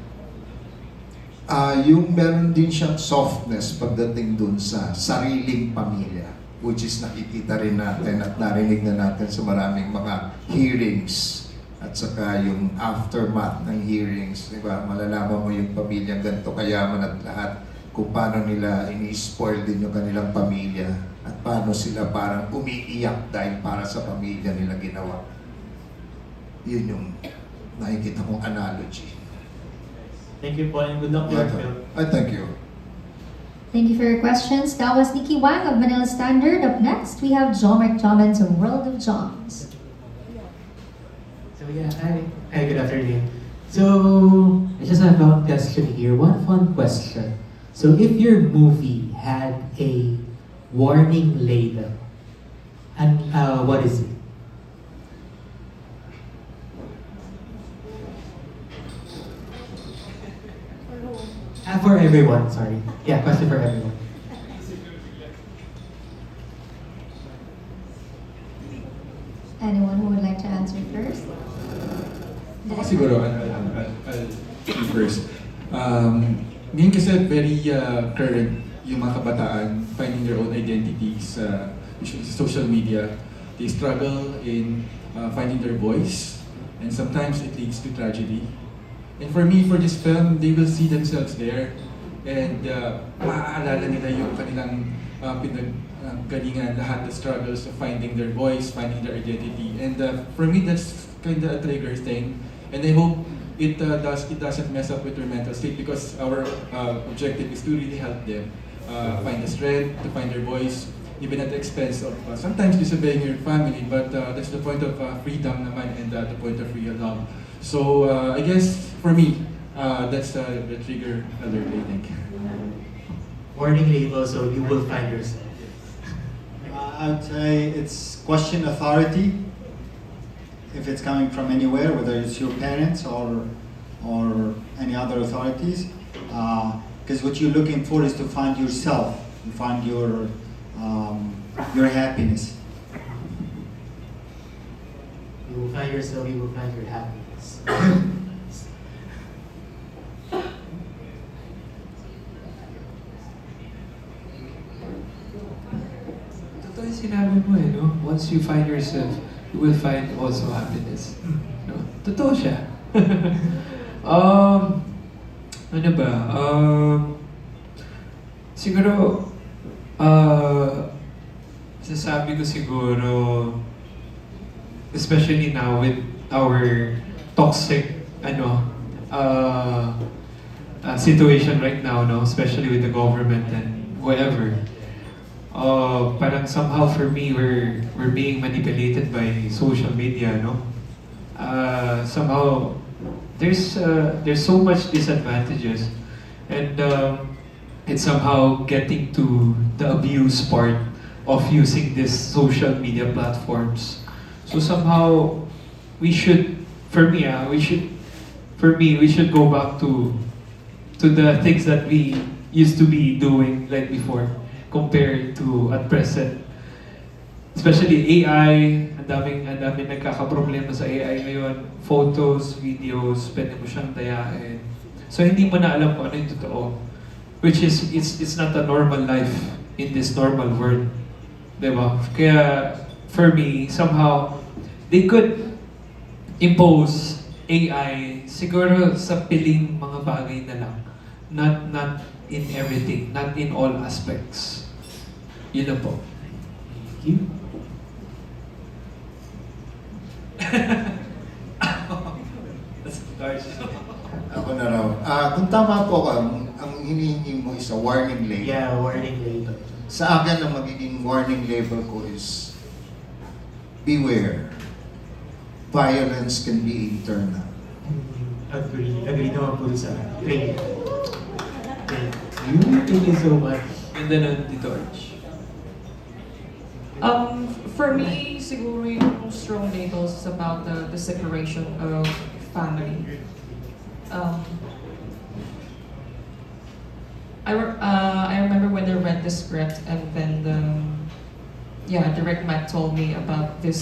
Yung meron din siyang softness pagdating dun sa sariling pamilya, which is nakikita rin natin at narinig na natin sa maraming mga hearings at saka yung aftermath ng hearings, di ba? Malalaman mo yung pamilyang ganito kayaman at lahat, kung paano nila ini-spoil din yung kanilang pamilya at paano sila parang umiiyak dahil para sa pamilya nila ginawa. Yun yung nakikita kong analogy. Thank you po and good luck to your film. Thank you. Thank you for your questions. That was Nikki Wang of Manila Standard. Up next, we have John McDormand's World of Johns. So yeah, hi, good afternoon. So I just have a question here. One fun question. So if your movie had a warning label, and what is it? For everyone, sorry. Yeah, question for everyone. Anyone who would like to answer first? Ako siguro, I'll speak first. Ngayon kasi very current yung mga kabataan finding their own identities, usually sa social media. They struggle in finding their voice, and sometimes it leads to tragedy. And for me, for this film, they will see themselves there, and maaalala nila yung kanilang pinaggalingan, lahat the struggles of finding their voice, finding their identity. And for me, that's kind of a trigger thing. And I hope it doesn't mess up with their mental state, because our objective is to really help them find the strength, to find their voice, even at the expense of sometimes disobeying your family. But that's the point of freedom naman, and the point of real love. So I guess for me, that's the trigger alert, I think. Warning label, so you will find yourself. I would say it's question authority. If it's coming from anywhere, whether it's your parents or any other authorities, because what you're looking for is to find yourself, and find your happiness. You will find yourself, you will find your happiness. Totoo yung sinabi mo no? Once you find yourself, you will find also happiness. No? Totoo siya. Ano ba? Siguro, sasabi ko siguro, especially now with our toxic situation right now, no, especially with the government and whatever. parang somehow for me, we're being manipulated by social media, no? Somehow, there's so much disadvantages, and it's somehow getting to the abuse part of using these social media platforms. So somehow, we should, for me, we should go back to the things that we used to be doing like before compared to at present. Especially AI, ang daming nagkakaproblema sa AI ngayon. Photos, videos, pwede mo siyang dayain. So hindi mo na alam kung ano yung totoo. Which is, it's not a normal life in this normal world. Diba? Kaya, for me, somehow, they could impose AI siguro sa piling mga bagay na lang. Not in everything, not in all aspects. Yun lang po. Thank you. Ako na raw. Kung tama po ako, ang hinihingi mo is a warning label. Yeah, warning label. Sa akin, ang magiging warning label ko is beware. Violence can be eternal. Agree naman po sa training. Thank you so much. Ganda nun, Tito Arch. For me, siguro yung strong labels is about the separation of family. I remember when I read the script and then Direct Matt told me about the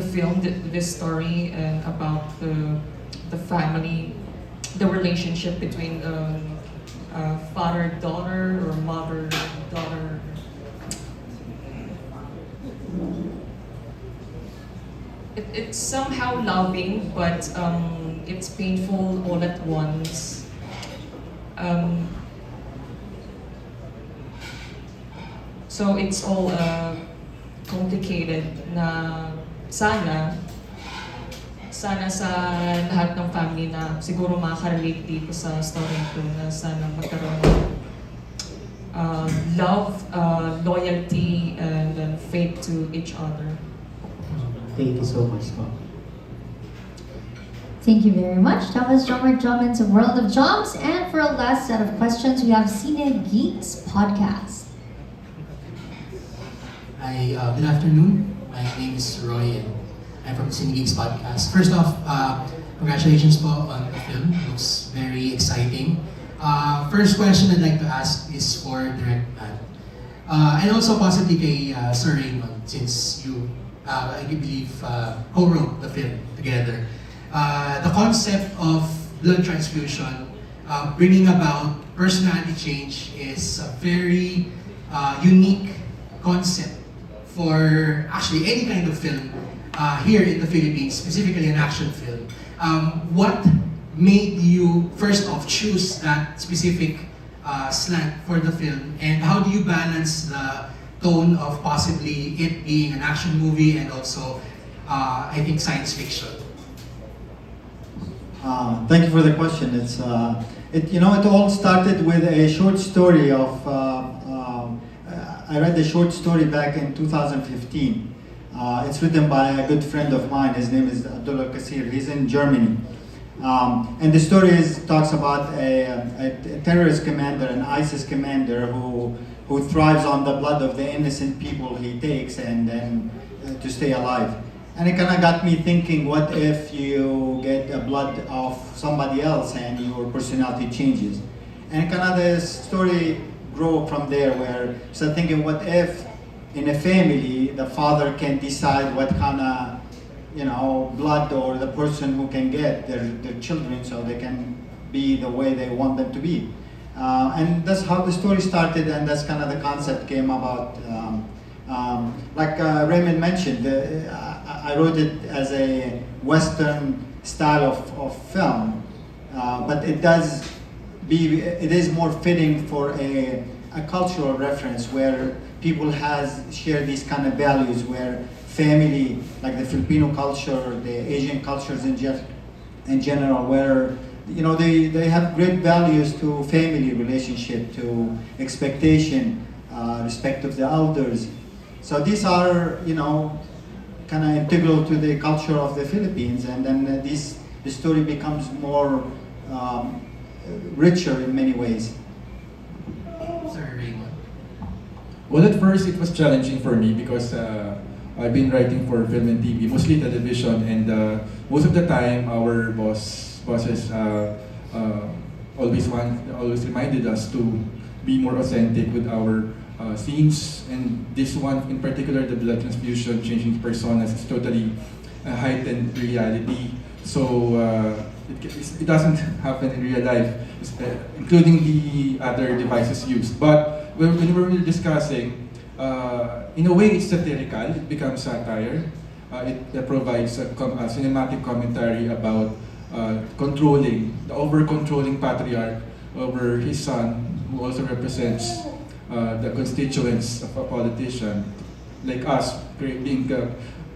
film, this story, and about the family, the relationship between father-daughter or mother-daughter. It's somehow loving, but it's painful all at once. So it's all complicated na sana sa lahat ng family na siguro makaka-relate dito sa story ko na sana magkaroon ng love, loyalty, and faith to each other. Thank you so much, Mom. Thank you very much. That was Drummer Drummond's World of Jobs. And for a last set of questions, we have Cine Geeks Podcast. Hi, good afternoon. My name is Roy and I'm from Cine Geeks Podcast. First off, congratulations po on the film. It looks very exciting. First question I'd like to ask is for Direct Matt. And also possibly kay Sir Raymond, since you I believe co-wrote the film together. The concept of blood transfusion, bringing about personality change, is a very unique concept for actually any kind of film here in the Philippines, specifically an action film. What made you first off choose that specific slant for the film, and how do you balance the tone of possibly it being an action movie and also, I think, science fiction? Thank you for the question. It all started with a short story of. I read the short story back in 2015. It's written by a good friend of mine. His name is Abdullah Kasir. He's in Germany. And the story talks about a terrorist commander, an ISIS commander who thrives on the blood of the innocent people he takes and then to stay alive. And it kind of got me thinking, what if you get the blood of somebody else and your personality changes? And kind of the story grew from there, where so thinking, what if in a family the father can decide what kind of blood or the person who can get their children so they can be the way they want them to be. And that's how the story started, and that's kind of the concept came about. Like Raymond mentioned, I wrote it as a Western style of film, but it is more fitting for a cultural reference where people share these kind of values, where family, like the Filipino culture, the Asian cultures in general, where they have great values to family relationship, to expectation, respect of the elders. So these are, you know, kind of integral to the culture of the Philippines, and then the story becomes more richer in many ways. Sir Raymond. Well, at first it was challenging for me because I've been writing for film and TV, mostly television, and most of the time our bosses always reminded us to be more authentic with our scenes, and this one in particular, the blood transfusion, changing personas, is totally a heightened reality. So it doesn't happen in real life, including the other devices used. But when we were discussing, in a way it's satirical, it becomes satire. It provides a cinematic commentary about controlling, the over-controlling patriarch over his son, who also represents the constituents of a politician, like us, being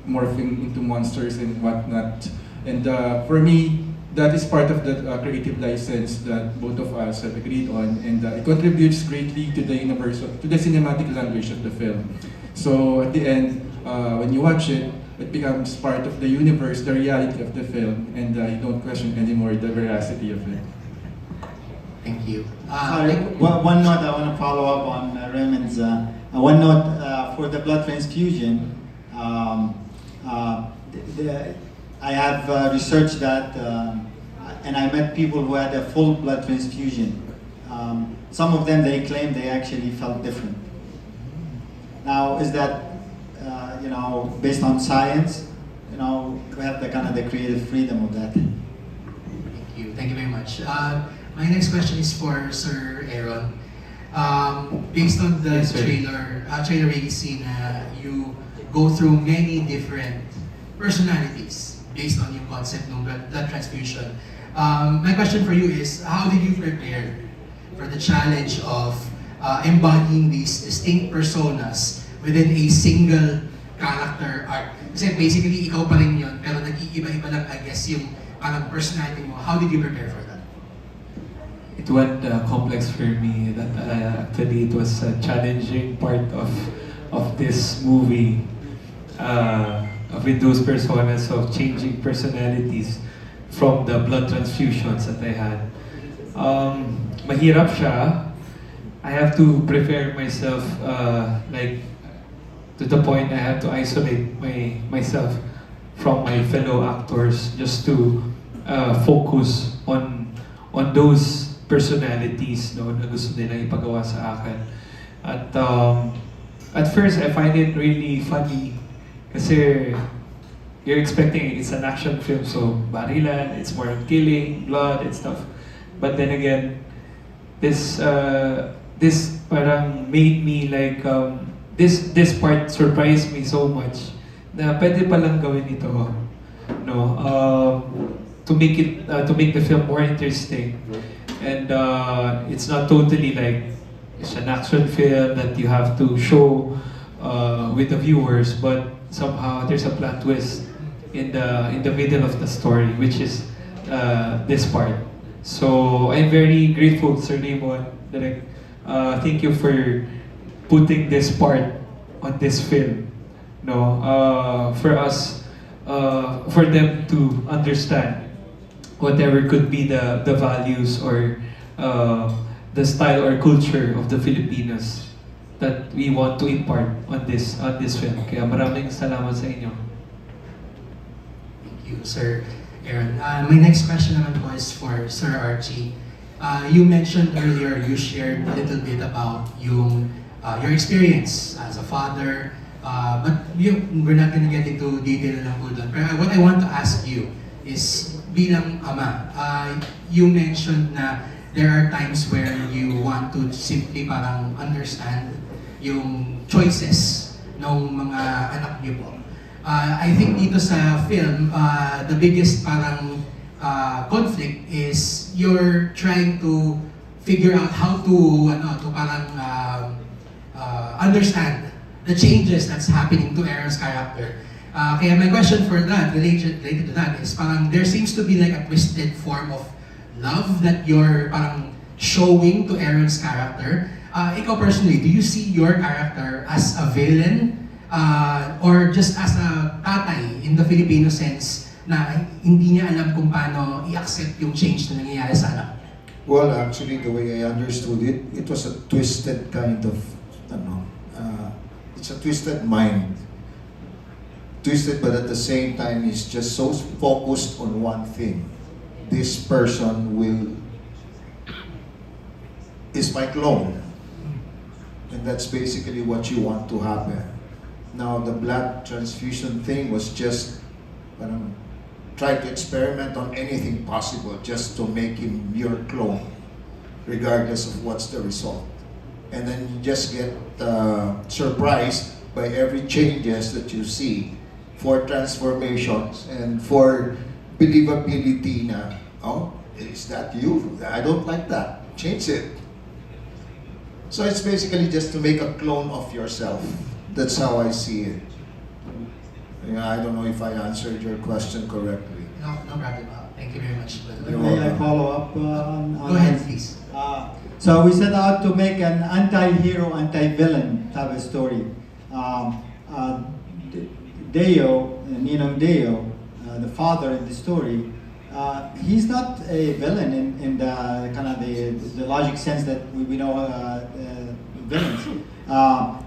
morphing into monsters and whatnot. And for me, that is part of the creative license that both of us have agreed on, and it contributes greatly to the universe, to the cinematic language of the film. So at the end, when you watch it, it becomes part of the universe, the reality of the film, and you don't question anymore the veracity of it. Thank you. Sorry, one note I want to follow up on Raymond's. One note for the blood transfusion. I have researched that, and I met people who had a full blood transfusion. Some of them, they claim they actually felt different. Now, is that you know, based on science? You know, we have the kind of the creative freedom of that. Thank you very much. My next question is for Sir Arron. Based on the trailer really seen, you go through many different personalities based on your concept of blood transfusion. My question for you is, how did you prepare for the challenge of embodying these distinct personas within a single character arc? Kasi basically, ikaw pa rin yun, pero nag-iiba-iba lang, I guess, yung personality mo. How did you prepare for that? It went complex for me. That actually it was a challenging part of this movie. With those personas of changing personalities from the blood transfusions that I had. Mahirap siya. I have to prepare myself like to the point I have to isolate myself from my fellow actors just to focus on those personalities, no, na gusto nila ipagawa sa akin. At first I find it really funny kasi you're expecting it's an action film, so barilan, it's more killing, blood and stuff. But then again, this parang made me like this part surprised me so much na pwede palang gawin ito, no, to make the film more interesting. And it's not totally like it's an action film that you have to show with the viewers, but somehow there's a plot twist in the middle of the story, which is this part. So I'm very grateful, Sir Raymond, that thank you for putting this part on this film. No, for us, for them to understand whatever could be the values or the style or culture of the Filipinos that we want to impart on this film. Kaya maraming salamat sa inyo. Thank you, Sir Arron. My next question naman po is for Sir Archie. You mentioned earlier, you shared a little bit about your experience as a father, but we're not going to get into detail na po doon. But what I want to ask you is, bilang ama, you mentioned na there are times where you want to simply parang understand yung choices ng mga anak niyo po. I think dito sa film, the biggest parang conflict is you're trying to figure out how to parang understand the changes that's happening to Arron's character. Kaya my question for that, related to that, is parang there seems to be like a twisted form of love that you're parang showing to Arron's character. ikaw personally, do you see your character as a villain or just as a tatay in the Filipino sense na hindi niya alam kung paano i-accept yung change na nangyayari sa anak? Well, actually, the way I understood it, it was a twisted kind of, it's a twisted mind. Twisted, but at the same time, he's just so focused on one thing. This person is my clone. And that's basically what you want to happen. Now, the blood transfusion thing was just, try to experiment on anything possible just to make him your clone, regardless of what's the result. And then you just get surprised by every changes that you see for transformations and for believability na, oh, is that you? I don't like that. Change it. So it's basically just to make a clone of yourself. That's how I see it. I don't know if I answered your question correctly. No problem. Thank you very much. May I follow up on Go ahead, please. So we set out to make an anti-hero, anti-villain type of story. Ninong Deo, the father in the story, he's not a villain in the kind of the logic sense that we know villains.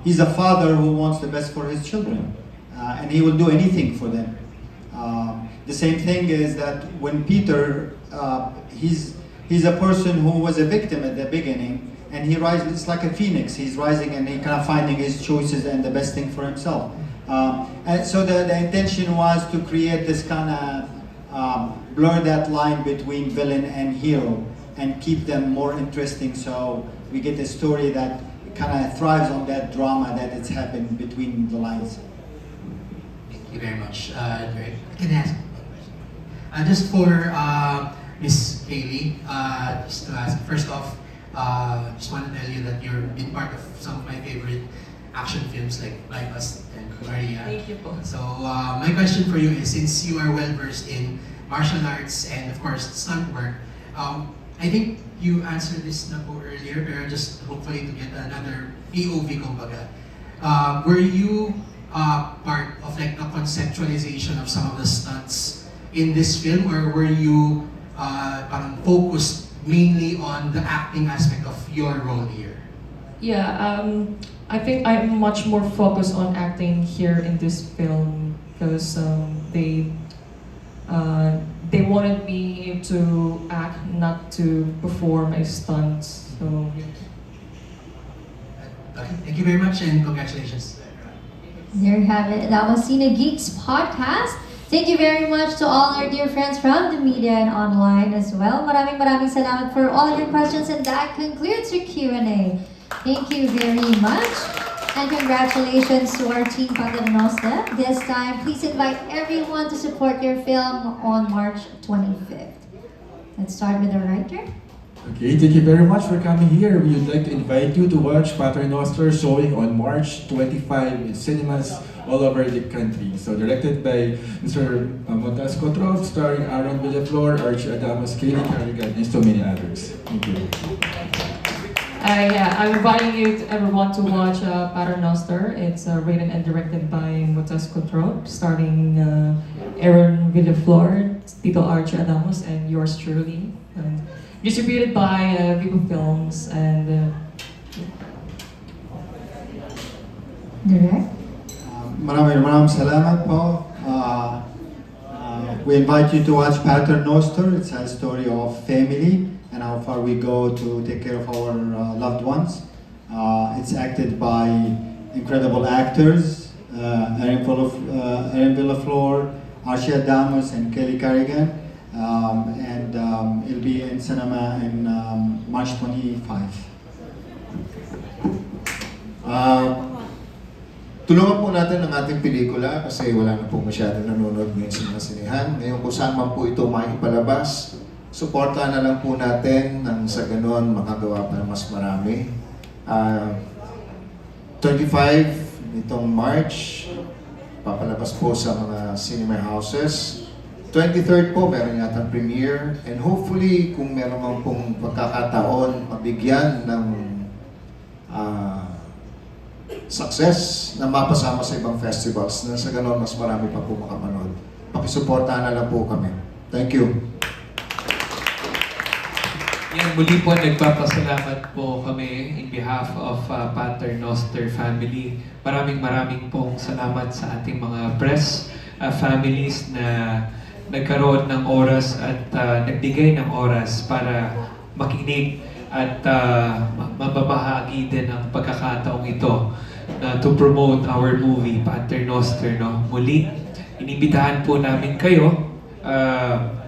He's a father who wants the best for his children, and he will do anything for them. The same thing is that when Peter, he's a person who was a victim at the beginning, and he rises. It's like a phoenix. He's rising and he kind of finding his choices and the best thing for himself. And so the intention was to create this kind of blur that line between villain and hero and keep them more interesting. So we get a story that kind of thrives on that drama that it's happened between the lines. Thank you very much. Greg, can I ask? Just for Miss Kayley, just to ask, first off, just want to tell you that you've been part of some of my favorite action films like Us and Maria. Thank you po. So my question for you is, since you are well versed in martial arts and of course stunt work, I think you answered this na po earlier, pero just hopefully to get another POV kumbaga. Were you part of like the conceptualization of some of the stunts in this film, or were you parang focused mainly on the acting aspect of your role here? Yeah, I think I'm much more focused on acting here in this film because they wanted me to act, not to perform a stunt. So. Okay, thank you very much and congratulations. There you have it. That was Cine Geeks podcast. Thank you very much to all our dear friends from the media and online as well. Maraming salamat for all your questions, and that concludes your Q&A. Thank you very much. And congratulations to our team from Noster. This time, please invite everyone to support your film on March 25th. Let's start with the writer. Okay, thank you very much for coming here. We would like to invite you to watch Noster showing on March 25 in cinemas all over the country. So directed by Mr. Moutaz, Kotrob, starring Arron Villaflor, Archi Adamos, Kayley Carrigan, and so many others. Thank you. Yeah, I'm inviting you everyone to watch Noster. It's written and directed by Moutaz Kotrob, starring Arron Villaflor, Tito Archi Adamos, and yours truly. Distributed by Viva Films and. Direct. Maraming salamat po. We invite you to watch Noster. It's a story of family and how far we go to take care of our loved ones. It's acted by incredible actors, Arron Villaflor, Archi Adamos, and Kayley Carrigan. It'll be in cinema in March 25. Tulungan po natin ang ating pelikula kasi wala na po masyadong nanonood ngayon sa mga sinehan. Ngayon kung saan man po ito maipalabas, suportahan na lang po natin nang sa ganon makagawa pa ng mas marami. 25 nitong March, papalabas po sa mga cinema houses. 23rd po, meron yata premiere. And hopefully, kung meron man pong pagkakataon, mabigyan ng success na mapasama sa ibang festivals na sa ganon mas marami pa po makamanood. Pakisuportahan na lang po kami. Thank you. Yan, muli po nagpapasalamat po kami in behalf of Pater Noster family. Maraming pong salamat sa ating mga press families na nagkaroon ng oras at nagbigay ng oras para makinig at mababahagi din ang pagkakataong ito to promote our movie, Pater Noster. No? Muli, inibitahan po namin kayo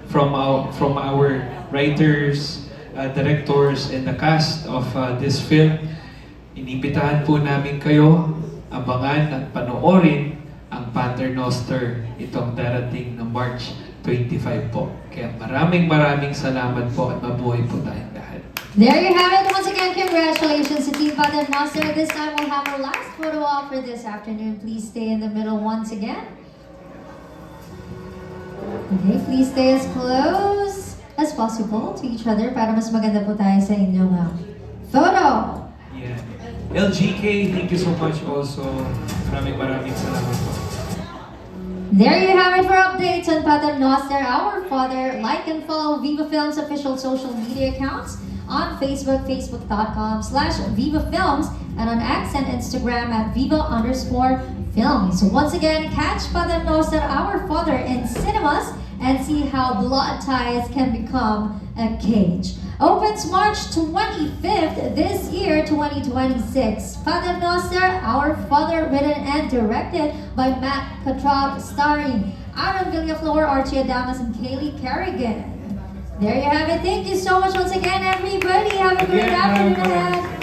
from our writers, directors, and the cast of this film. Inibitahan po namin kayo abangan at panoorin ang Pater Noster itong darating na March 25 po. Kaya maraming salamat po at mabuhay po tayong lahat. There you have it. Once again, congratulations to Team Pater Noster. This time we'll have our last photo op for this afternoon. Please stay in the middle once again. Okay, please stay as close as possible to each other para mas maganda po tayo sa inyong photo. Yeah. LGK, thank you so much also. Maraming salamat po. There you have it for updates on Pater Noster, our father. Like and follow Viva Films official social media accounts on Facebook, facebook.com/Viva Films, and on X and Instagram at Viva_Films. So once again, catch Pater Noster, our father, in cinemas and see how blood ties can become a cage. Opens March 25th this year, 2026. Pater Noster, Our Father, written and directed by Kotrob, starring Arron Villaflor, Archi Adamos, and Kayley Carrigan. There you have it. Thank you so much once again, everybody. Have a great afternoon ahead.